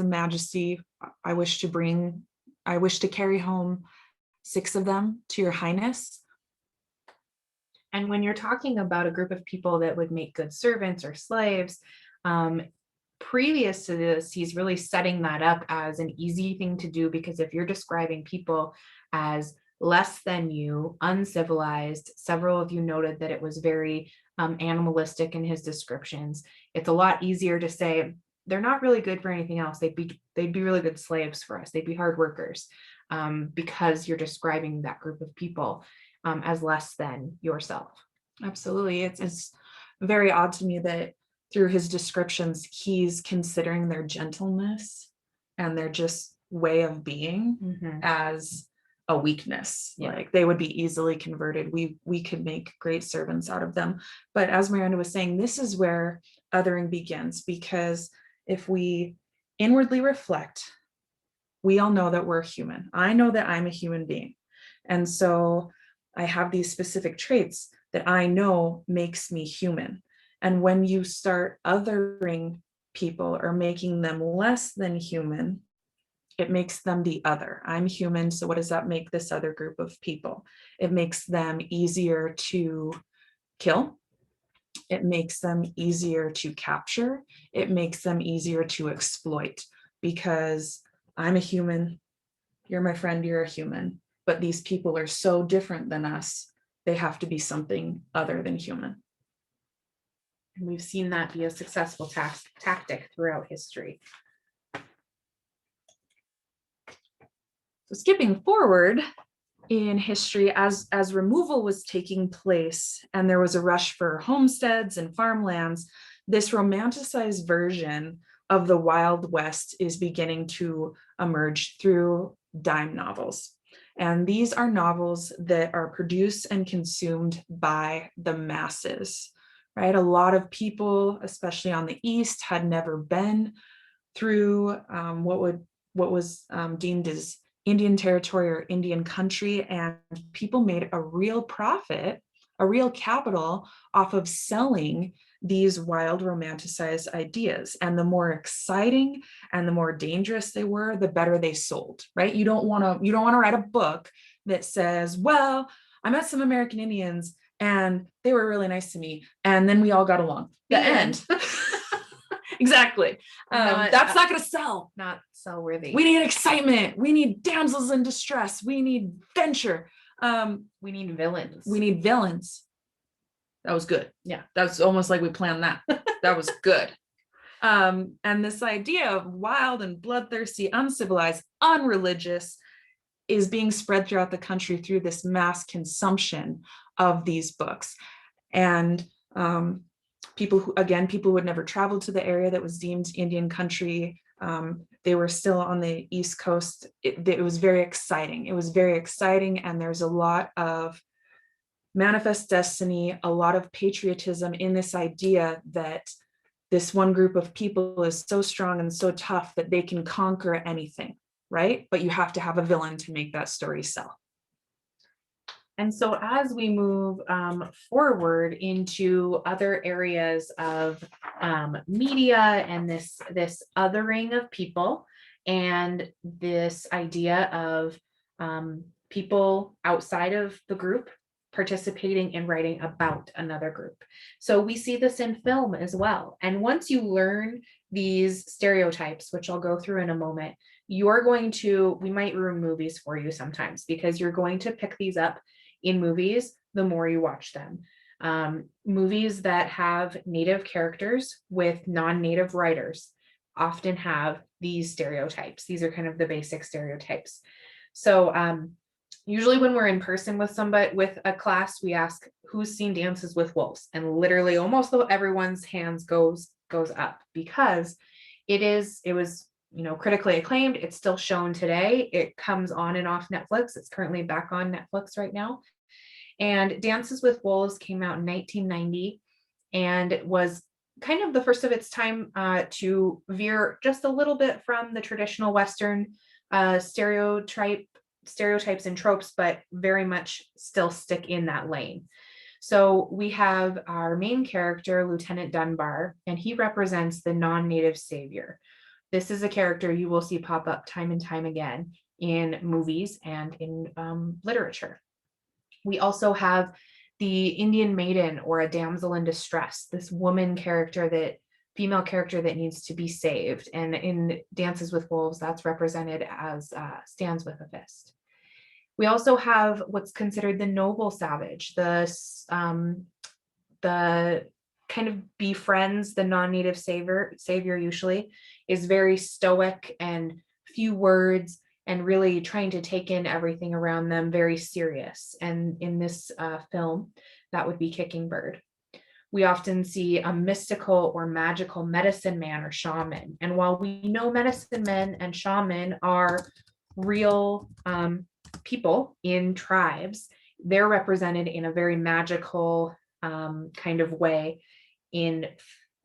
Majesty, I wish to carry home 6 of them to your highness.
And when you're talking about a group of people that would make good servants or slaves, previous to this, he's really setting that up as an easy thing to do, because if you're describing people as less than you, uncivilized, several of you noted that it was very animalistic in his descriptions. It's a lot easier to say they're not really good for anything else. They'd be really good slaves for us. They'd be hard workers, because you're describing that group of people as less than yourself.
Absolutely. It's very odd to me that through his descriptions, he's considering their gentleness and their just way of being as a weakness.
Yeah.
Like they would be easily converted. We could make great servants out of them. But as Miranda was saying, this is where othering begins, because if we inwardly reflect, we all know that we're human. I know that I'm a human being. And so I have these specific traits that I know makes me human. And when you start othering people or making them less than human, it makes them the other. I'm human, so what does that make this other group of people? It makes them easier to kill. It makes them easier to capture. It makes them easier to exploit, because I'm a human, you're my friend, you're a human, but these people are so different than us, they have to be something other than human.
And we've seen that be a successful tactic throughout history.
So skipping forward in history, as removal was taking place and there was a rush for homesteads and farmlands, this romanticized version of the Wild West is beginning to emerge through dime novels. And these are novels that are produced and consumed by the masses, right? A lot of people, especially on the East, had never been through what was deemed as Indian territory or Indian country, and people made a real profit, a real capital off of selling these wild romanticized ideas. And the more exciting and the more dangerous they were, the better they sold, right? You don't want to write a book that says, well, I met some American Indians and they were really nice to me, and then we all got along. The end. Exactly. That's not going to sell.
Not sell worthy.
We need excitement. We need damsels in distress. We need venture.
We need villains.
We need villains. That was good.
Yeah.
That's almost like we planned that. That was good. And this idea of wild and bloodthirsty, uncivilized, unreligious is being spread throughout the country through this mass consumption of these books. And people who would never travel to the area that was deemed Indian country. They were still on the East Coast. It was very exciting. It was very exciting. And there's a lot of manifest destiny, a lot of patriotism in this idea that this one group of people is so strong and so tough that they can conquer anything, right? But you have to have a villain to make that story sell.
And so as we move forward into other areas of media and this othering of people, and this idea of people outside of the group participating in writing about another group. So we see this in film as well. And once you learn these stereotypes, which I'll go through in a moment, we might ruin movies for you sometimes, because you're going to pick these up in movies the more you watch them. Movies that have Native characters with non-Native writers often have these stereotypes. These are kind of the basic stereotypes. So usually when we're in person with with a class, we ask who's seen Dances with Wolves, and literally almost everyone's hands goes up, because it was critically acclaimed. It's still shown today. It comes on and off Netflix. It's currently back on Netflix right now. And Dances with Wolves came out in 1990 and was kind of the first of its time to veer just a little bit from the traditional Western stereotypes and tropes, but very much still stick in that lane. So we have our main character, Lieutenant Dunbar, and he represents the non-Native savior. This is a character you will see pop up time and time again in movies and in literature. We also have the Indian maiden, or a damsel in distress, this female character that needs to be saved. And in Dances with Wolves, that's represented as Stands with a Fist. We also have what's considered the noble savage, the kind of befriends the non-Native savior usually, is very stoic and few words, and really trying to take in everything around them, very serious. And in this film, that would be Kicking Bird. We often see a mystical or magical medicine man or shaman. And while we know medicine men and shaman are real people in tribes, they're represented in a very magical kind of way in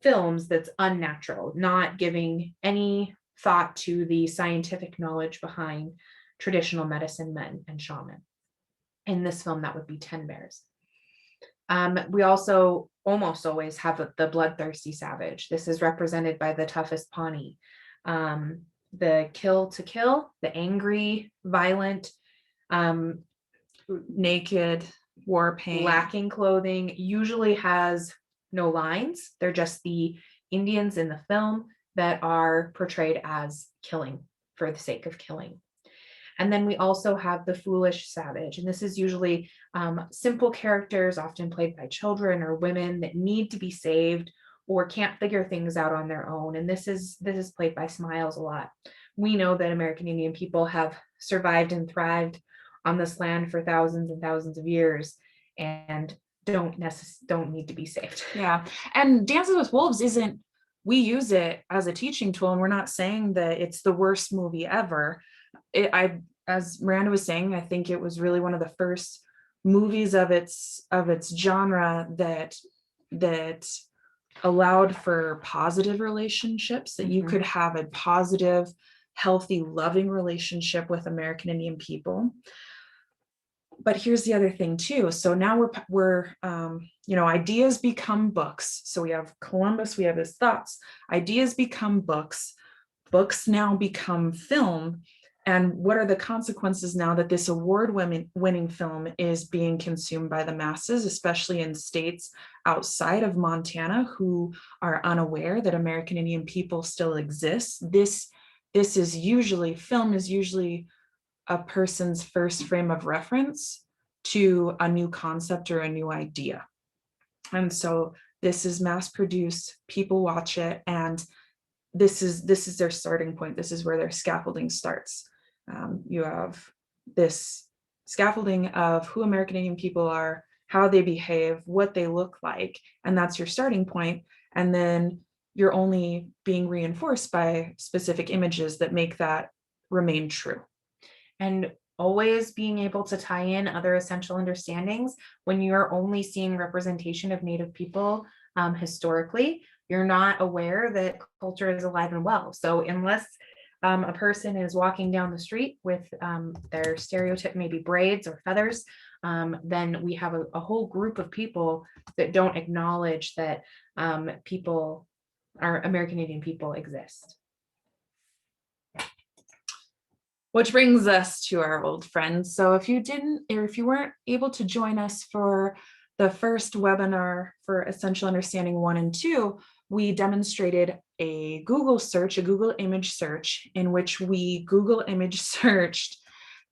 films that's unnatural, not giving any thought to the scientific knowledge behind traditional medicine men and shaman. In this film, that would be 10 Bears. We also almost always have the bloodthirsty savage. This is represented by the toughest Pawnee. The kill to kill, the angry, violent,
naked, war paint.
lacking clothing, usually has no lines. They're just the Indians in the film that are portrayed as killing for the sake of killing. And then we also have the foolish savage. And this is usually simple characters, often played by children or women that need to be saved or can't figure things out on their own. And this is played by Smiles a lot. We know that American Indian people have survived and thrived on this land for thousands and thousands of years and don't need to be saved.
Yeah. And Dances with Wolves isn't, we use it as a teaching tool, and we're not saying that it's the worst movie ever. As Miranda was saying, I think it was really one of the first movies of its genre that allowed for positive relationships, that you could have a positive, healthy, loving relationship with American Indian people. But here's the other thing too. So now we're ideas become books. So we have Columbus, we have his thoughts. Ideas become books. Books now become film. And what are the consequences now that this award-winning film is being consumed by the masses, especially in states outside of Montana who are unaware that American Indian people still exist? Film is usually a person's first frame of reference to a new concept or a new idea. And so this is mass produced, people watch it, and this is their starting point. This is where their scaffolding starts. You have this scaffolding of who American Indian people are, how they behave, what they look like, and that's your starting point. And then you're only being reinforced by specific images that make that remain true.
And always being able to tie in other essential understandings. When you're only seeing representation of Native people historically, you're not aware that culture is alive and well. So unless a person is walking down the street with their stereotype, maybe braids or feathers, then we have a whole group of people that don't acknowledge that our American Indian people exist.
Which brings us to our old friends. So if you weren't able to join us for the first webinar for Essential Understanding 1 and 2, we demonstrated a Google image search, in which we Google image searched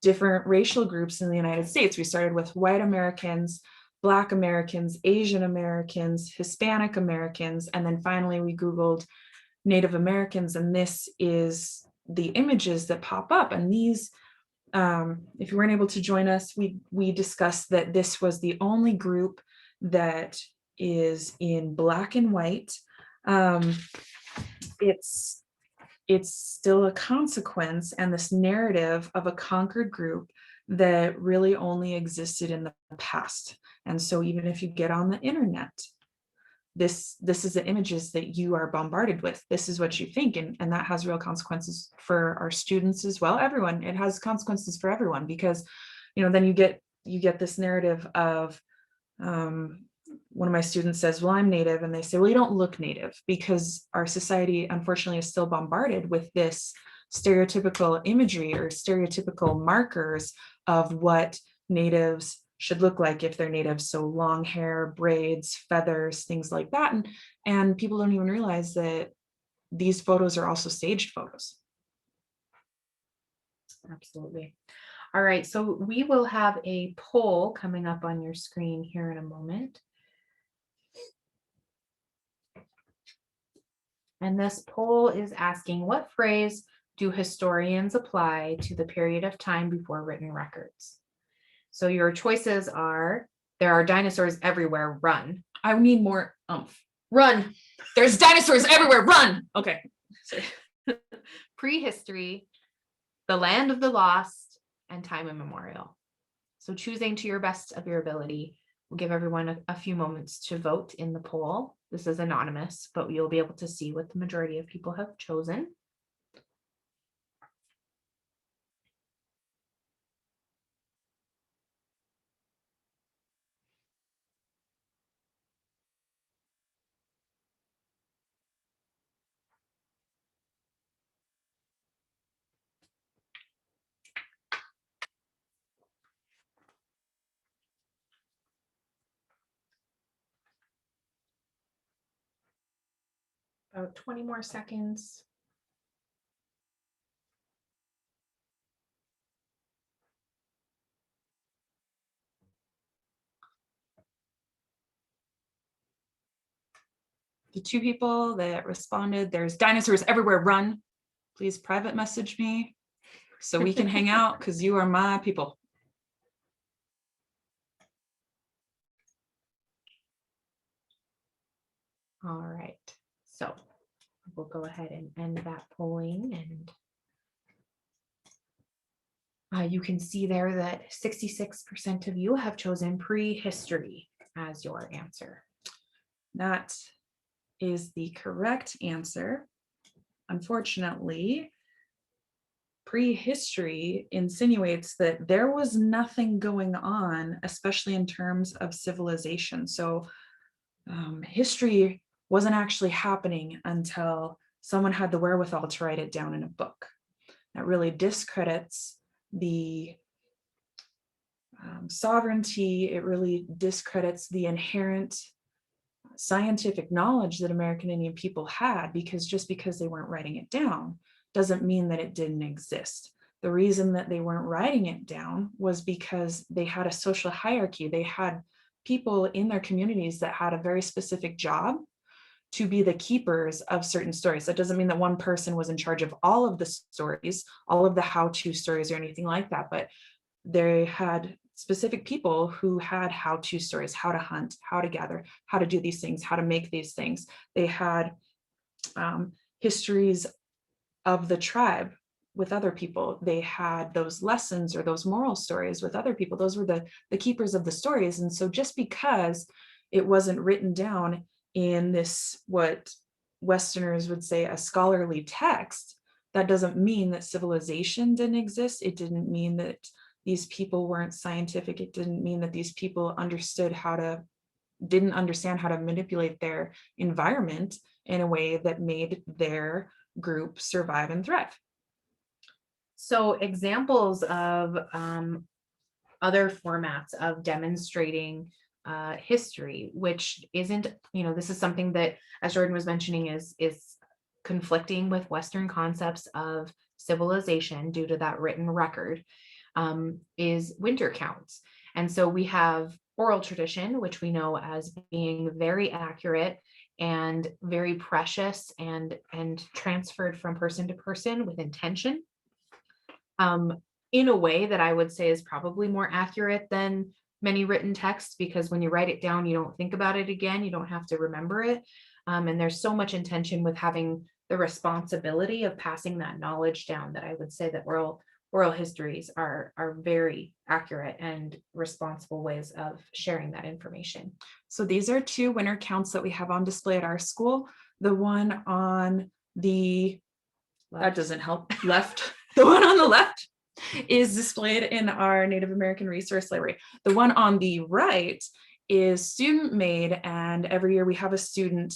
different racial groups in the United States. We started with white Americans, Black Americans, Asian Americans, Hispanic Americans, and then finally we Googled Native Americans, and this is the images that pop up. And these, if you weren't able to join us, we discussed that this was the only group that is in black and white. It's still a consequence and this narrative of a conquered group that really only existed in the past. And so even if you get on the internet, this is the images that you are bombarded with. This is what you think, and that has real consequences for our students as well. Everyone, it has consequences for everyone, because then you get this narrative of one of my students says, well, I'm Native, and they say, well, you don't look Native, because our society unfortunately is still bombarded with this stereotypical imagery or stereotypical markers of what Natives should look like if they're Native. So long hair, braids, feathers, things like that. And people don't even realize that these photos are also staged photos.
Absolutely. All right, so we will have a poll coming up on your screen here in a moment. And this poll is asking, what phrase do historians apply to the period of time before written records? So your choices are, there are dinosaurs everywhere, run.
I need more oomph.
Run.
There's dinosaurs everywhere, run. Okay.
Prehistory, the land of the lost, and time immemorial. So choosing to your best of your ability. We'll give everyone a few moments to vote in the poll. This is anonymous, but you'll be able to see what the majority of people have chosen. about 20 more seconds.
The 2 people that responded, there's dinosaurs everywhere, run. Please private message me so we can hang out because you are my people.
All right, so we'll go ahead and end that polling, and you can see there that 66% of you have chosen prehistory as your answer.
That is the correct answer. Unfortunately, prehistory insinuates that there was nothing going on, especially in terms of civilization. So history wasn't actually happening until someone had the wherewithal to write it down in a book. That really discredits the sovereignty. It really discredits the inherent scientific knowledge that American Indian people had, because just because they weren't writing it down doesn't mean that it didn't exist. The reason that they weren't writing it down was because they had a social hierarchy. They had people in their communities that had a very specific job to be the keepers of certain stories. That doesn't mean that one person was in charge of all of the stories, all of the how-to stories or anything like that, but they had specific people who had how-to stories, how to hunt, how to gather, how to do these things, how to make these things. They had histories of the tribe with other people. They had those lessons or those moral stories with other people. Those were the keepers of the stories. And so just because it wasn't written down in this, what Westerners would say, a scholarly text, that doesn't mean that civilization didn't exist. It didn't mean that these people weren't scientific. It didn't mean that these people didn't understand how to manipulate their environment in a way that made their group survive and thrive.
So examples of other formats of demonstrating history, which isn't, this is something that, as Jordan was mentioning, is conflicting with Western concepts of civilization due to that written record, is winter counts. And so we have oral tradition, which we know as being very accurate and very precious and transferred from person to person with intention, in a way that I would say is probably more accurate than many written texts, because when you write it down, you don't think about it again, you don't have to remember it. And there's so much intention with having the responsibility of passing that knowledge down, that I would say that oral histories are very accurate and responsible ways of sharing that information.
So these are 2 winter counts that we have on display at our school. The one on the that doesn't help left. The one on the left is displayed in our Native American Resource Library. The one on the right is student made, and every year we have a student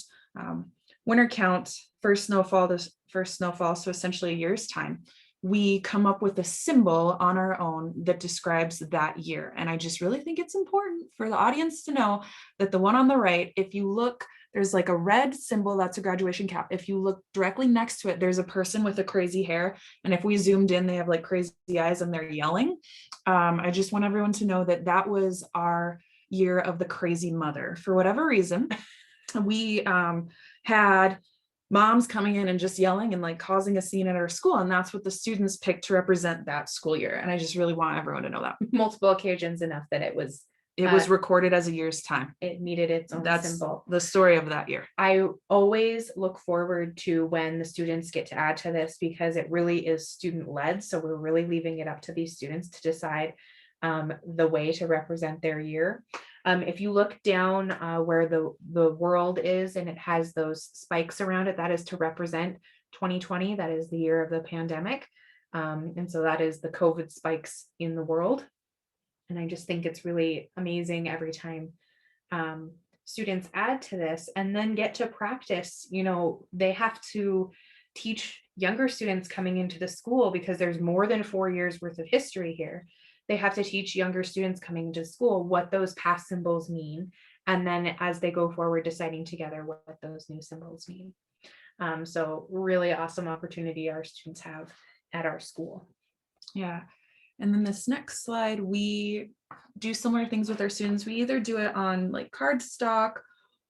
winter count, first snowfall, so essentially a year's time. We come up with a symbol on our own that describes that year. And I just really think it's important for the audience to know that the one on the right, if you look, there's like a red symbol, that's a graduation cap. If you look directly next to it, there's a person with a crazy hair. And if we zoomed in, they have like crazy eyes and they're yelling. I just want everyone to know that that was our year of the crazy mother. For whatever reason, we had moms coming in and just yelling and like causing a scene at our school. And that's what the students picked to represent that school year. And I just really want everyone to know that.
Multiple occasions enough that it was
recorded as a year's time.
It needed its own symbol.
The story of that year.
I always look forward to when the students get to add to this, because it really is student led. So we're really leaving it up to these students to decide the way to represent their year. If you look down where the world is and it has those spikes around it, that is to represent 2020. That is the year of the pandemic. And so that is the COVID spikes in the world. And I just think it's really amazing every time students add to this and then get to practice. They have to teach younger students coming into the school, because there's more than 4 years worth of history here. They have to teach younger students coming into school what those past symbols mean. And then as they go forward, deciding together what those new symbols mean. So really awesome opportunity our students have at our school.
Yeah. And then this next slide, we do similar things with our students. We either do it on like cardstock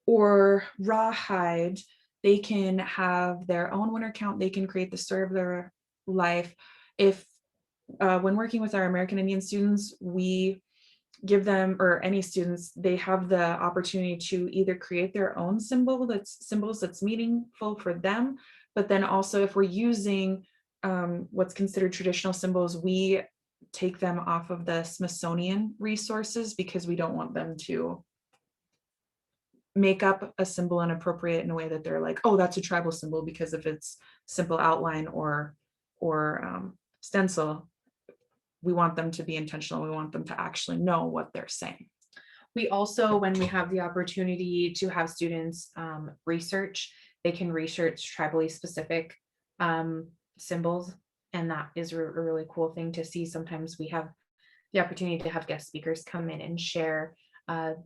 or rawhide. They can have their own winter count. They can create the story of their life. If when working with our American Indian students, we give them, or any students, they have the opportunity to either create their own symbols that's meaningful for them. But then also if we're using what's considered traditional symbols, we take them off of the Smithsonian resources because we don't want them to make up a symbol and appropriate in a way that they're like, oh, that's a tribal symbol because of its simple outline or stencil. We want them to be intentional. We want them to actually know what they're saying.
We also, when we have the opportunity to have students research, they can research tribally specific symbols. And that is a really cool thing to see. Sometimes we have the opportunity to have guest speakers come in and share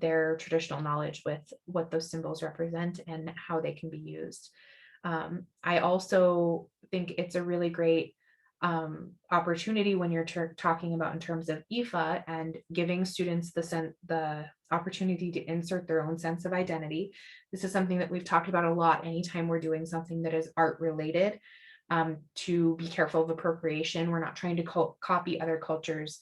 their traditional knowledge with what those symbols represent and how they can be used. I also think it's a really great opportunity when you're talking about in terms of IFA and giving students the opportunity to insert their own sense of identity. This is something that we've talked about a lot anytime we're doing something that is art related, to be careful of appropriation. We're not trying to copy other cultures'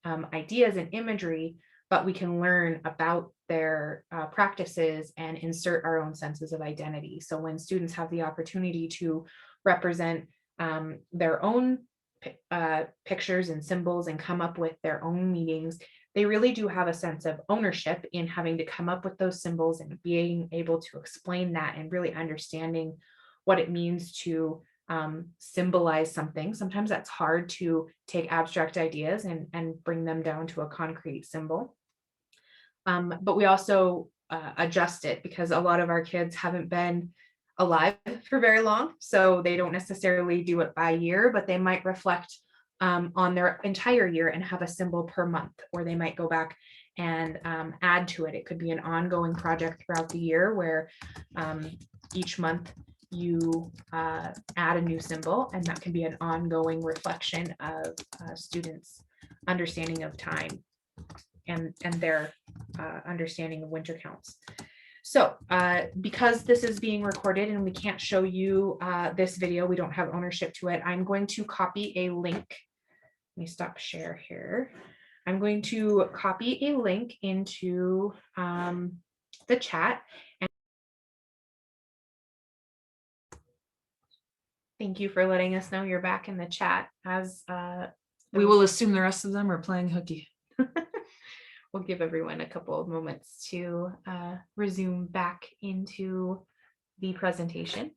ideas and imagery, but we can learn about their practices and insert our own senses of identity. So when students have the opportunity to represent their own pictures and symbols and come up with their own meanings, they really do have a sense of ownership in having to come up with those symbols and being able to explain that and really understanding what it means to symbolize something. Sometimes that's hard to take abstract ideas and bring them down to a concrete symbol. But we also adjust it because a lot of our kids haven't been alive for very long, so they don't necessarily do it by year, but they might reflect on their entire year and have a symbol per month, or they might go back and add to it. It could be an ongoing project throughout the year where each month you add a new symbol, and that can be an ongoing reflection of students' understanding of time and their understanding of winter counts. So because this is being recorded and we can't show you this video, we don't have ownership to it, I'm going to copy a link. Let me stop share here. I'm going to copy a link into the chat. And thank you for letting us know you're back in the chat. As
We will assume the rest of them are playing hooky.
we'll give everyone a couple of moments to resume back into the presentation.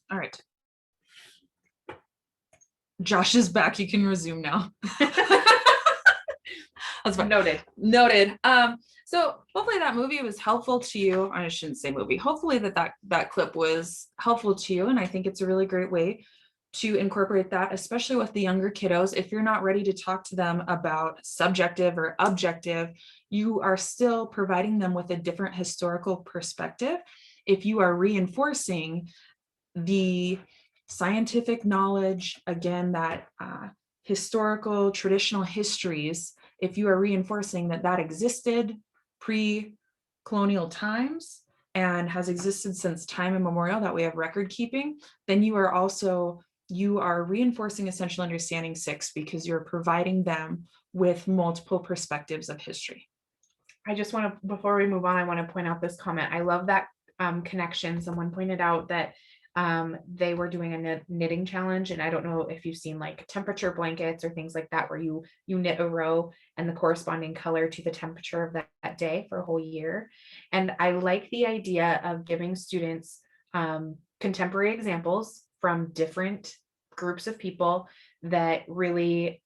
All right. Josh is back. You can resume now. That's fine.
Noted.
So hopefully that movie was helpful to you. I shouldn't say movie. Hopefully that clip was helpful to you. And I think it's a really great way to incorporate that, especially with the younger kiddos. If you're not ready to talk to them about subjective or objective, you are still providing them with a different historical perspective. If you are reinforcing the scientific knowledge, again, that historical traditional histories, if you are reinforcing that existed pre-colonial times and has existed since time immemorial, that we have record keeping, then you are reinforcing essential understanding 6 because you're providing them with multiple perspectives of history.
I just want to, before we move on, I want to point out this comment. I love that connection. Someone pointed out that they were doing a knitting challenge, and I don't know if you've seen like temperature blankets or things like that, where you knit a row and the corresponding color to the temperature of that day for a whole year. And I like the idea of giving students contemporary examples from different groups of people that really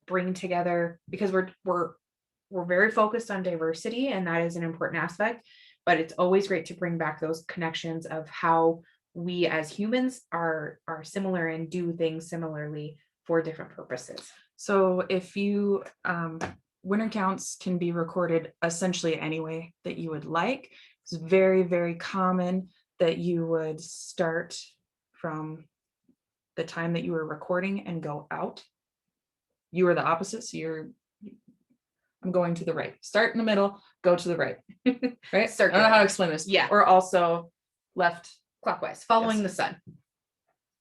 bring together, because we're we're very focused on diversity, and that is an important aspect, but it's always great to bring back those connections of how we as humans are similar and do things similarly for different purposes.
So if you, winter counts can be recorded essentially any way that you would like. It's very, very common that you would start from the time that you were recording and go out. You are the opposite. So I'm going to the right. Start in the middle, go to the right. Right? I don't know how to explain this.
Yeah.
Or also left.
Clockwise, following
Yes.
the sun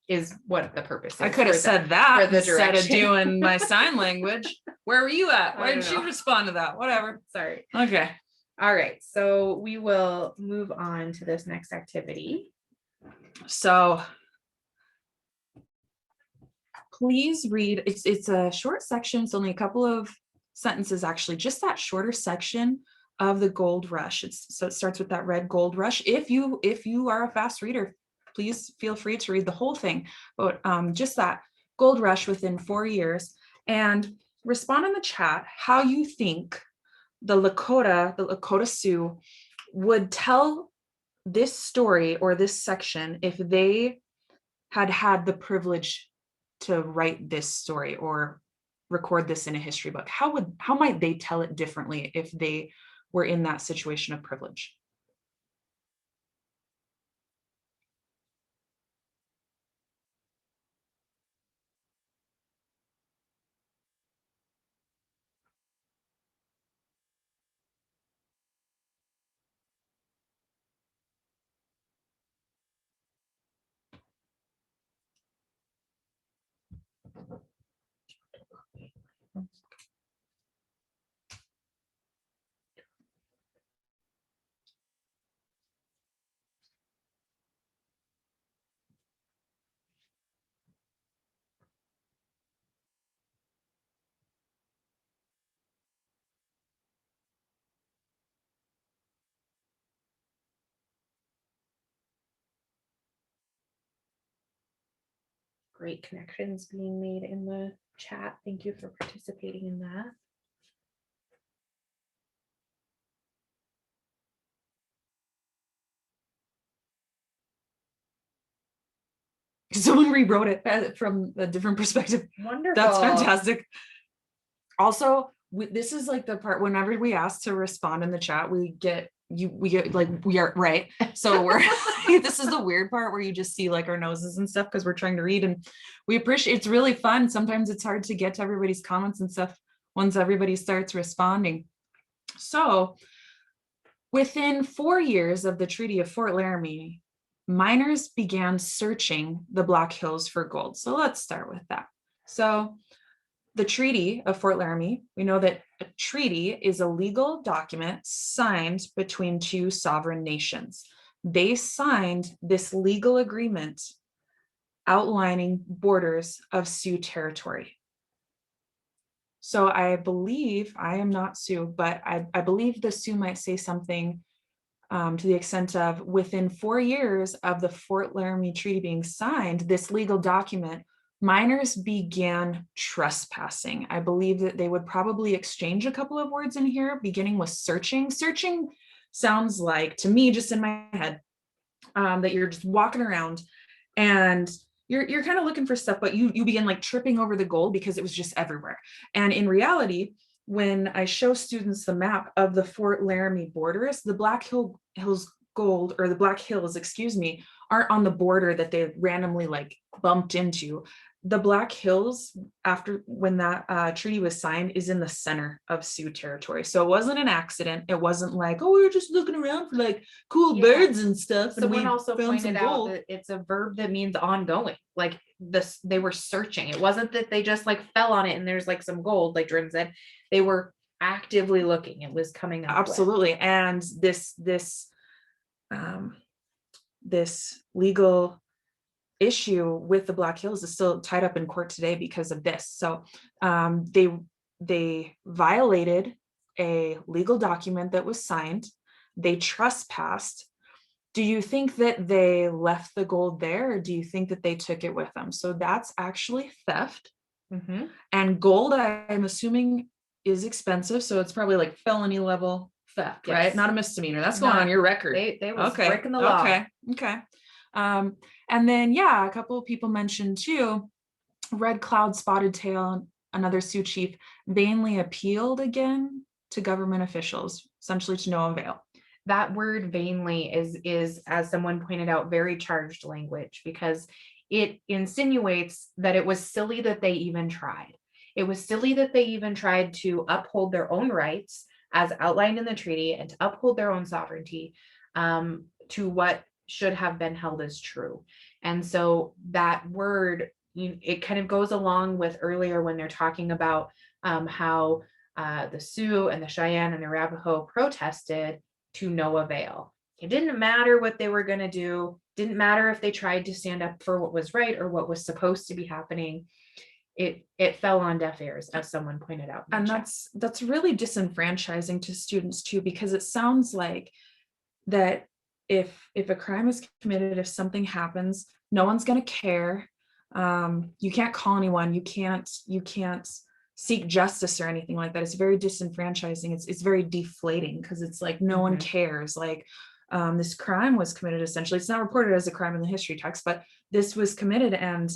is what the purpose is.
I could have
for
said that
for the
instead of
direction.
doing my sign language. Where were you at?
I
Why didn't
don't
you
know.
respond to that? Whatever.
Sorry.
Okay.
All right, so we will move on to this next activity.
So please read, it's a short section. It's only a couple of sentences, actually, just that shorter section of the gold rush. So it starts with that red gold rush. If you are a fast reader, please feel free to read the whole thing, but just that gold rush within 4 years, and respond in the chat how you think the Lakota Sioux would tell this story or this section if they had had the privilege to write this story or record this in a history book. How might they tell it differently if they were in that situation of privilege?
Great connections being made in the chat. Thank you for participating in that.
Someone rewrote it from a different perspective.
Wonderful.
That's fantastic. Also, this is like the part whenever we ask to respond in the chat, we get like, we are right. So we're this is the weird part where you just see like our noses and stuff because we're trying to read, and we appreciate, it's really fun. Sometimes it's hard to get to everybody's comments and stuff once everybody starts responding. So within 4 years of the Treaty of Fort Laramie, miners began searching the Black Hills for gold. So let's start with that. So the Treaty of Fort Laramie, we know that a treaty is a legal document signed between two sovereign nations. They signed this legal agreement outlining borders of Sioux territory. So I believe, I am not Sioux, but I believe the Sioux might say something to the extent of within 4 years of the Fort Laramie Treaty being signed, this legal document, miners began trespassing. I believe that they would probably exchange a couple of words in here, beginning with searching. Searching sounds like, to me, just in my head, that you're just walking around and you're kind of looking for stuff, but you begin like tripping over the gold because it was just everywhere. And in reality, when I show students the map of the Fort Laramie borders, the Black Hills gold, or the Black Hills, excuse me, aren't on the border that they randomly like bumped into. The Black Hills, after when that treaty was signed, is in the center of Sioux territory. So it wasn't an accident. It wasn't like, oh, we were just looking around for like cool birds and stuff.
Someone
and we
also
found
pointed
some
out
gold.
that it's a verb that means ongoing. Like this, they were searching. It wasn't that they just like fell on it and there's like some gold, like Jordan said. They were actively looking. It was coming up.
Absolutely. And this legal issue with the Black Hills is still tied up in court today because of this. So they violated a legal document that was signed. They trespassed. Do you think that they left the gold there, or do you think that they took it with them? So that's actually theft.
Mm-hmm.
And gold, I'm assuming, is expensive. So it's probably like felony level theft, right?
Yes.
Not a misdemeanor. That's going on
Not-
your record.
They was
Okay.
breaking the law.
Okay. And then, yeah, a couple of people mentioned too, Red Cloud Spotted Tail, another Sioux chief, vainly appealed again to government officials, essentially to no avail.
That word vainly is, as someone pointed out, very charged language, because it insinuates that it was silly that they even tried. It was silly that they even tried to uphold their own rights as outlined in the treaty, and to uphold their own sovereignty to what should have been held as true. And so that word, it kind of goes along with earlier when they're talking about how the Sioux and the Cheyenne and the Arapaho protested to no avail. It didn't matter what they were going to do. Didn't matter if they tried to stand up for what was right or what was supposed to be happening. It fell on deaf ears, as someone pointed out.
And that's really disenfranchising to students too, because it sounds like that if a crime is committed, if something happens, no one's going to care. You can't call anyone. You can't seek justice or anything like that. It's very disenfranchising. It's very deflating, because it's like no one cares. Like this crime was committed. Essentially, it's not reported as a crime in the history text, but this was committed, and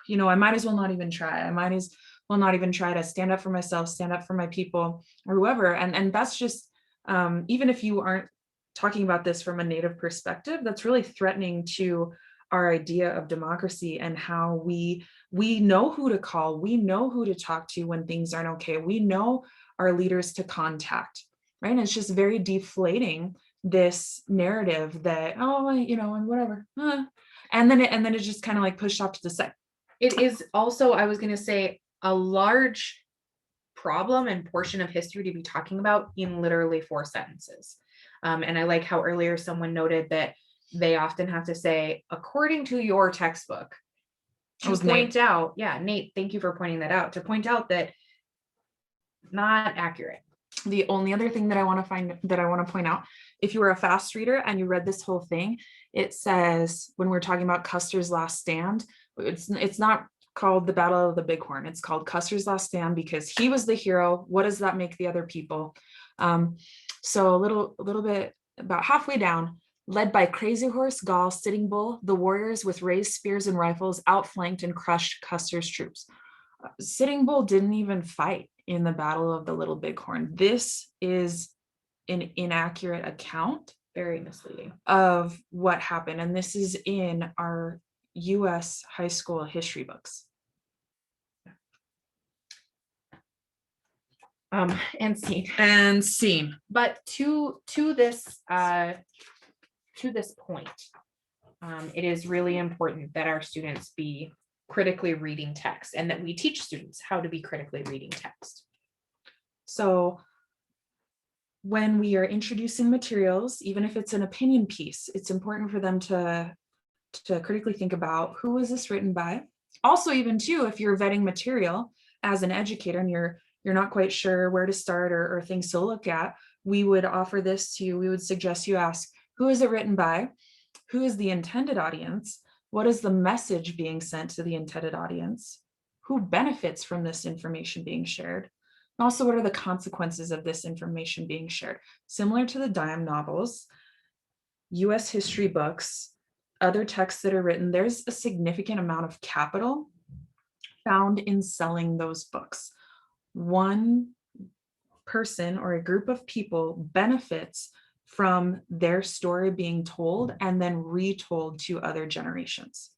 I might as well not even try. I might as well not even try to stand up for myself, stand up for my people, or whoever. And that's just even if you aren't talking about this from a Native perspective, that's really threatening to our idea of democracy and how we know who to call, we know who to talk to when things aren't okay, we know our leaders to contact, right? And it's just very deflating, this narrative that, and whatever, and then it just kind of like pushed off to the side.
It is also, I was going to say, a large problem and portion of history to be talking about in literally 4 sentences. And I like how earlier someone noted that they often have to say, according to your textbook, to point out, Nate, thank you for pointing that out, to point out that not accurate.
The only other thing that I want to point out, if you were a fast reader and you read this whole thing, it says, when we're talking about Custer's last stand, it's not called the Battle of the Bighorn. It's called Custer's last stand because he was the hero. What does that make the other people? So a little bit about halfway down, led by Crazy Horse, Gall, Sitting Bull, the warriors with raised spears and rifles outflanked and crushed Custer's troops. Sitting Bull didn't even fight in the Battle of the Little Bighorn. This is an inaccurate account,
very misleading,
of what happened. And this is in our US high school history books.
And scene. But to this point, it is really important that our students be critically reading text, and that we teach students how to be critically reading text.
So when we are introducing materials, even if it's an opinion piece, it's important for them to critically think about, who is this written by? Also, even too, if you're vetting material as an educator and you're not quite sure where to start or things to look at, we would suggest you ask, who is it written by? Who is the intended audience? What is the message being sent to the intended audience? Who benefits from this information being shared? And also, what are the consequences of this information being shared? Similar to the dime novels, US history books, other texts that are written, there's a significant amount of capital found in selling those books. One person or a group of people benefits from their story being told and then retold to other generations.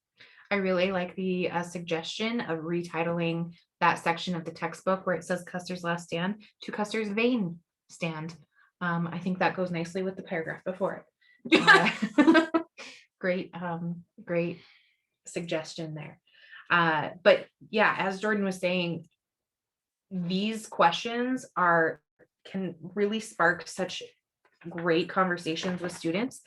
I really like the suggestion of retitling that section of the textbook where it says Custer's last stand to Custer's vain stand. I think that goes nicely with the paragraph before it. Great suggestion there. But yeah, as Jordan was saying, these questions can really spark such great conversations with students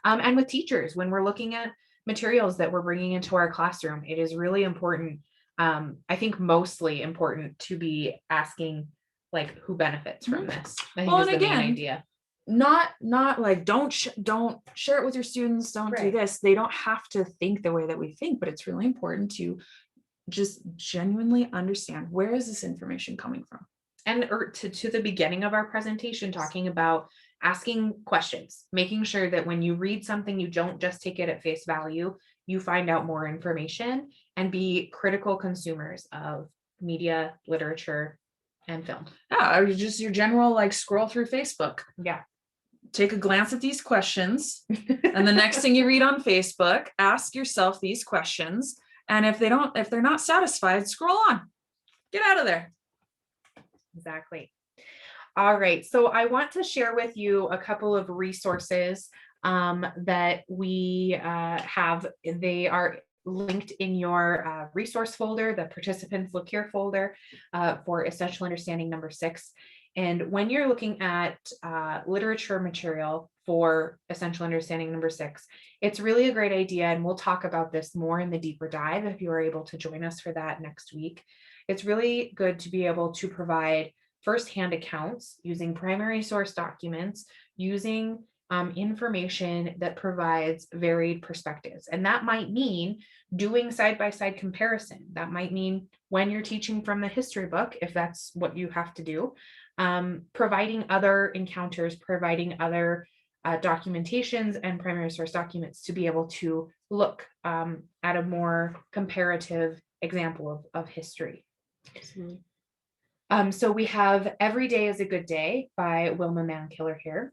and with teachers when we're looking at materials that we're bringing into our classroom. It is really important, I think mostly important, to be asking, like, who benefits from this. I think is the main idea.
Not like don't share it with your students, don't do this. They don't have to think the way that we think, but it's really important to just genuinely understand, where is this information coming from?
and or to the beginning of our presentation, talking about asking questions, making sure that when you read something, you don't just take it at face value, you find out more information and be critical consumers of media, literature, and film.
Yeah, or just your general like scroll through Facebook.
Yeah.
Take a glance at these questions. And the next thing you read on Facebook, ask yourself these questions. And if they're not satisfied, scroll on. Get out of there.
Exactly. All right. So I want to share with you a couple of resources that we have. They are linked in your resource folder, the participants look here folder for essential understanding number 6. And when you're looking at literature material for essential understanding number 6, it's really a great idea. And we'll talk about this more in the deeper dive if you are able to join us for that next week. It's really good to be able to provide firsthand accounts using primary source documents, using information that provides varied perspectives. And that might mean doing side-by-side comparison. That might mean when you're teaching from the history book, if that's what you have to do, providing other encounters, providing other documentations and primary source documents to be able to look at a more comparative example of history. So we have Every Day is a Good Day by Wilma Mankiller here.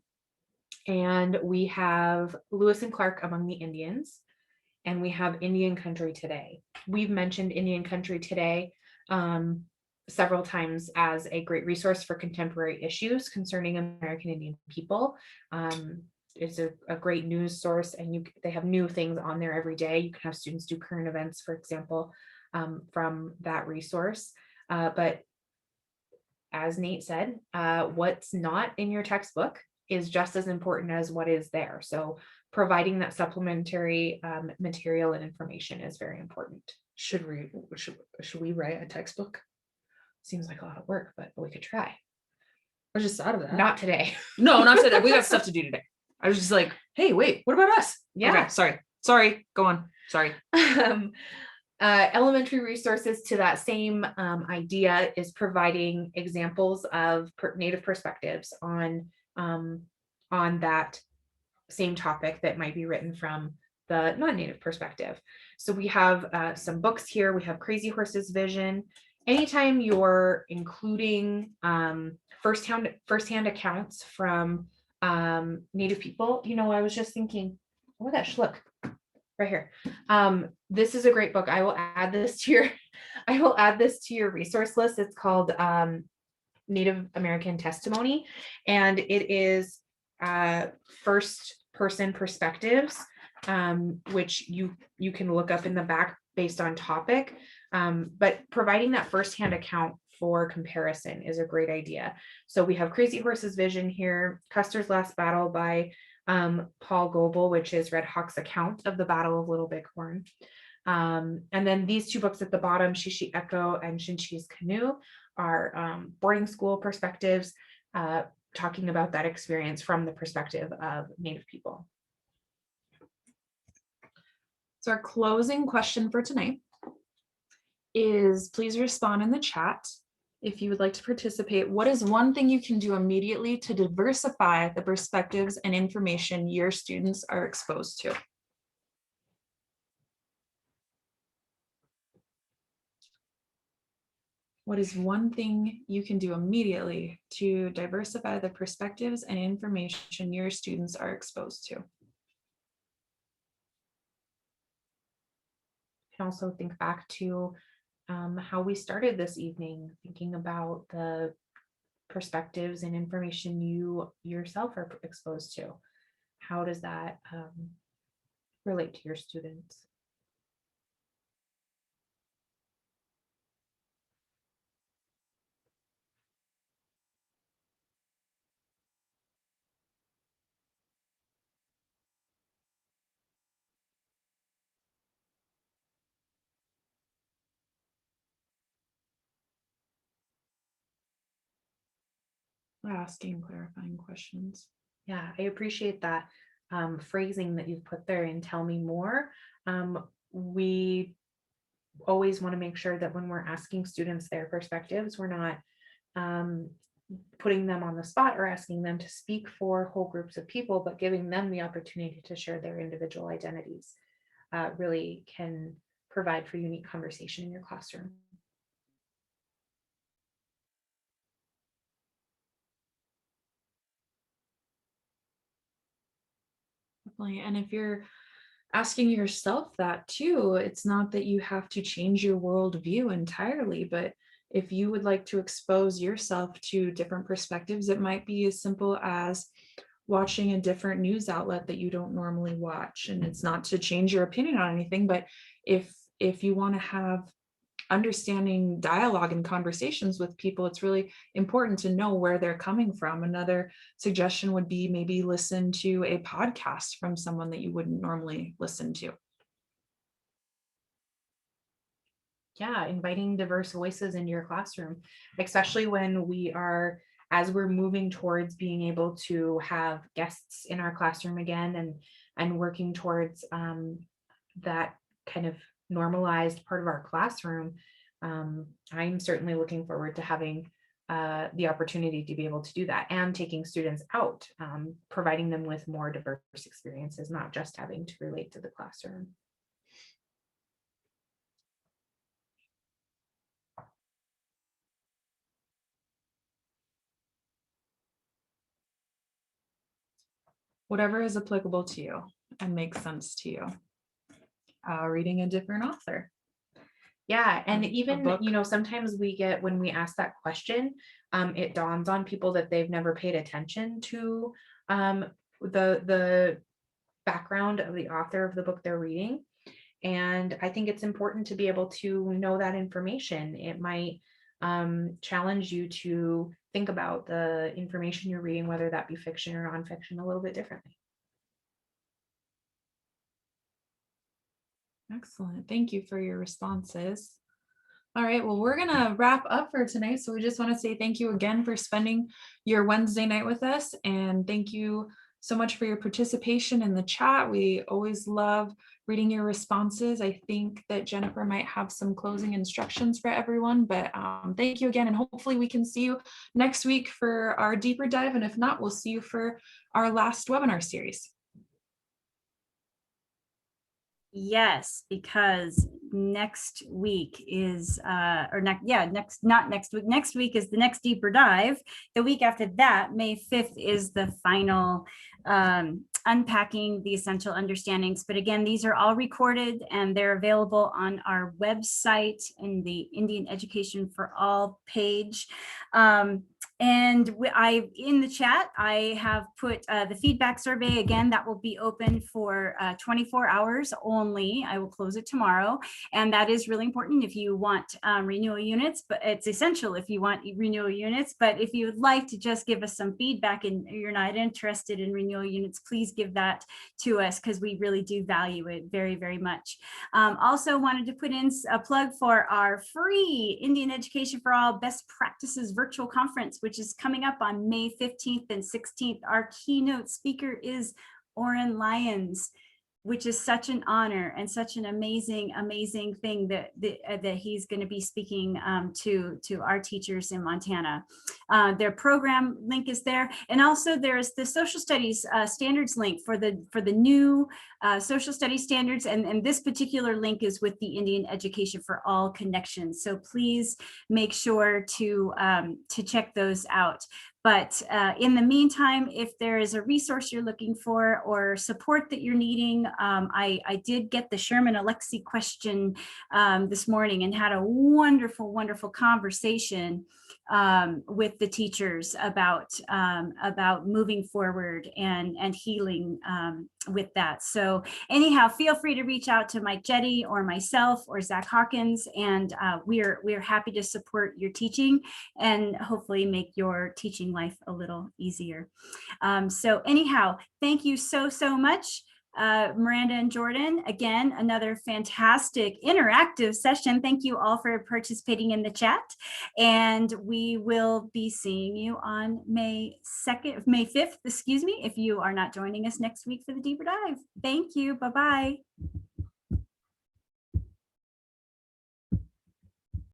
And we have Lewis and Clark Among the Indians. And we have Indian Country Today. We've mentioned Indian Country Today several times as a great resource for contemporary issues concerning American Indian people. It's a great news source, and they have new things on there every day. You can have students do current events, for example, from that resource. But as Nate said, what's not in your textbook is just as important as what is there. So providing that supplementary material and information is very important.
Should we write a textbook?
Seems like a lot of work, but we could try.
I just thought of that.
Not today.
No, not today. We got stuff to do today. I was just like, hey, wait, what about us?
Yeah.
Okay, sorry. Go on. Sorry.
Elementary resources to that same idea is providing examples of Native perspectives on that same topic that might be written from the non-Native perspective. So we have some books here. We have Crazy Horse's Vision. Anytime you're including firsthand accounts from Native people, I was just thinking, oh, that schlook right here. This is a great book. I will add this to your resource list. It's called Native American Testimony, and it is first person perspectives, which you can look up in the back based on topic. But providing that firsthand account for comparison is a great idea. So we have Crazy Horse's Vision here, Custer's Last Battle by Paul Goebel, which is Red Hawk's account of the Battle of Little Bighorn. And then these two books at the bottom, Shishi Echo and Shinshi's Canoe, are boarding school perspectives, talking about that experience from the perspective of Native people.
So our closing question for tonight is, please respond in the chat if you would like to participate. What is one thing you can do immediately to diversify the perspectives and information your students are exposed to? What is one thing you can do immediately to diversify the perspectives and information your students are exposed to?
You can also think back to how we started this evening, thinking about the perspectives and information you yourself are exposed to. How does that relate to your students?
Asking clarifying questions.
Yeah, I appreciate that phrasing that you've put there in "tell me more." We always want to make sure that when we're asking students their perspectives, we're not putting them on the spot or asking them to speak for whole groups of people, but giving them the opportunity to share their individual identities really can provide for unique conversation in your classroom.
Definitely. And if you're asking yourself that too, it's not that you have to change your worldview entirely, but if you would like to expose yourself to different perspectives, it might be as simple as watching a different news outlet that you don't normally watch. And it's not to change your opinion on anything, but if you want to have understanding dialogue and conversations with people, it's really important to know where they're coming from. Another suggestion would be maybe listen to a podcast from someone that you wouldn't normally listen to.
Yeah, inviting diverse voices into your classroom, especially when as we're moving towards being able to have guests in our classroom again, and working towards that kind of normalized part of our classroom. I'm certainly looking forward to having the opportunity to be able to do that, and taking students out, providing them with more diverse experiences, not just having to relate to the classroom.
Whatever is applicable to you and makes sense to you. Reading a different author.
Yeah, and
A
even,
book.
sometimes when we ask that question, it dawns on people that they've never paid attention to the background of the author of the book they're reading. And I think it's important to be able to know that information. It might challenge you to think about the information you're reading, whether that be fiction or nonfiction, a little bit differently.
Excellent. Thank you for your responses. All right, well, we're going to wrap up for tonight. So we just want to say thank you again for spending your Wednesday night with us. And thank you so much for your participation in the chat. We always love reading your responses. I think that Jennifer might have some closing instructions for everyone, but thank you again. And hopefully we can see you next week for our deeper dive. And if not, we'll see you for our last webinar series.
Yes, because next week is next week is the next deeper dive. The week after that, May 5th, is the final Unpacking the Essential Understandings. But again, these are all recorded and they're available on our website in the Indian Education for All page. And in the chat, I have put the feedback survey again. That will be open for 24 hours only. I will close it tomorrow. And that is really important if you want renewal units, but it's essential if you want renewal units. But if you would like to just give us some feedback and you're not interested in renewal units, please give that to us, because we really do value it very, very much. Also wanted to put in a plug for our free Indian Education for All Best Practices virtual conference, which is coming up on May 15th and 16th. Our keynote speaker is Oren Lyons, which is such an honor and such an amazing thing that he's going to be speaking to our teachers in Montana. Their program link is there, and also there's the social studies standards link for the new social studies standards, and this particular link is with the Indian Education for All connections. So please make sure to check those out. But in the meantime, if there is a resource you're looking for or support that you're needing, I did get the Sherman Alexie question this morning and had a wonderful, wonderful conversation with the teachers about moving forward and healing with that. So anyhow, feel free to reach out to Mike Jetty or myself or Zach Hawkins, and we're happy to support your teaching and hopefully make your teaching life a little easier. So anyhow, thank you so much. Miranda and Jordan, again, another fantastic interactive session. Thank you all for participating in the chat. And we will be seeing you on May 5th, excuse me, if you are not joining us next week for the deeper dive. Thank you. Bye-bye.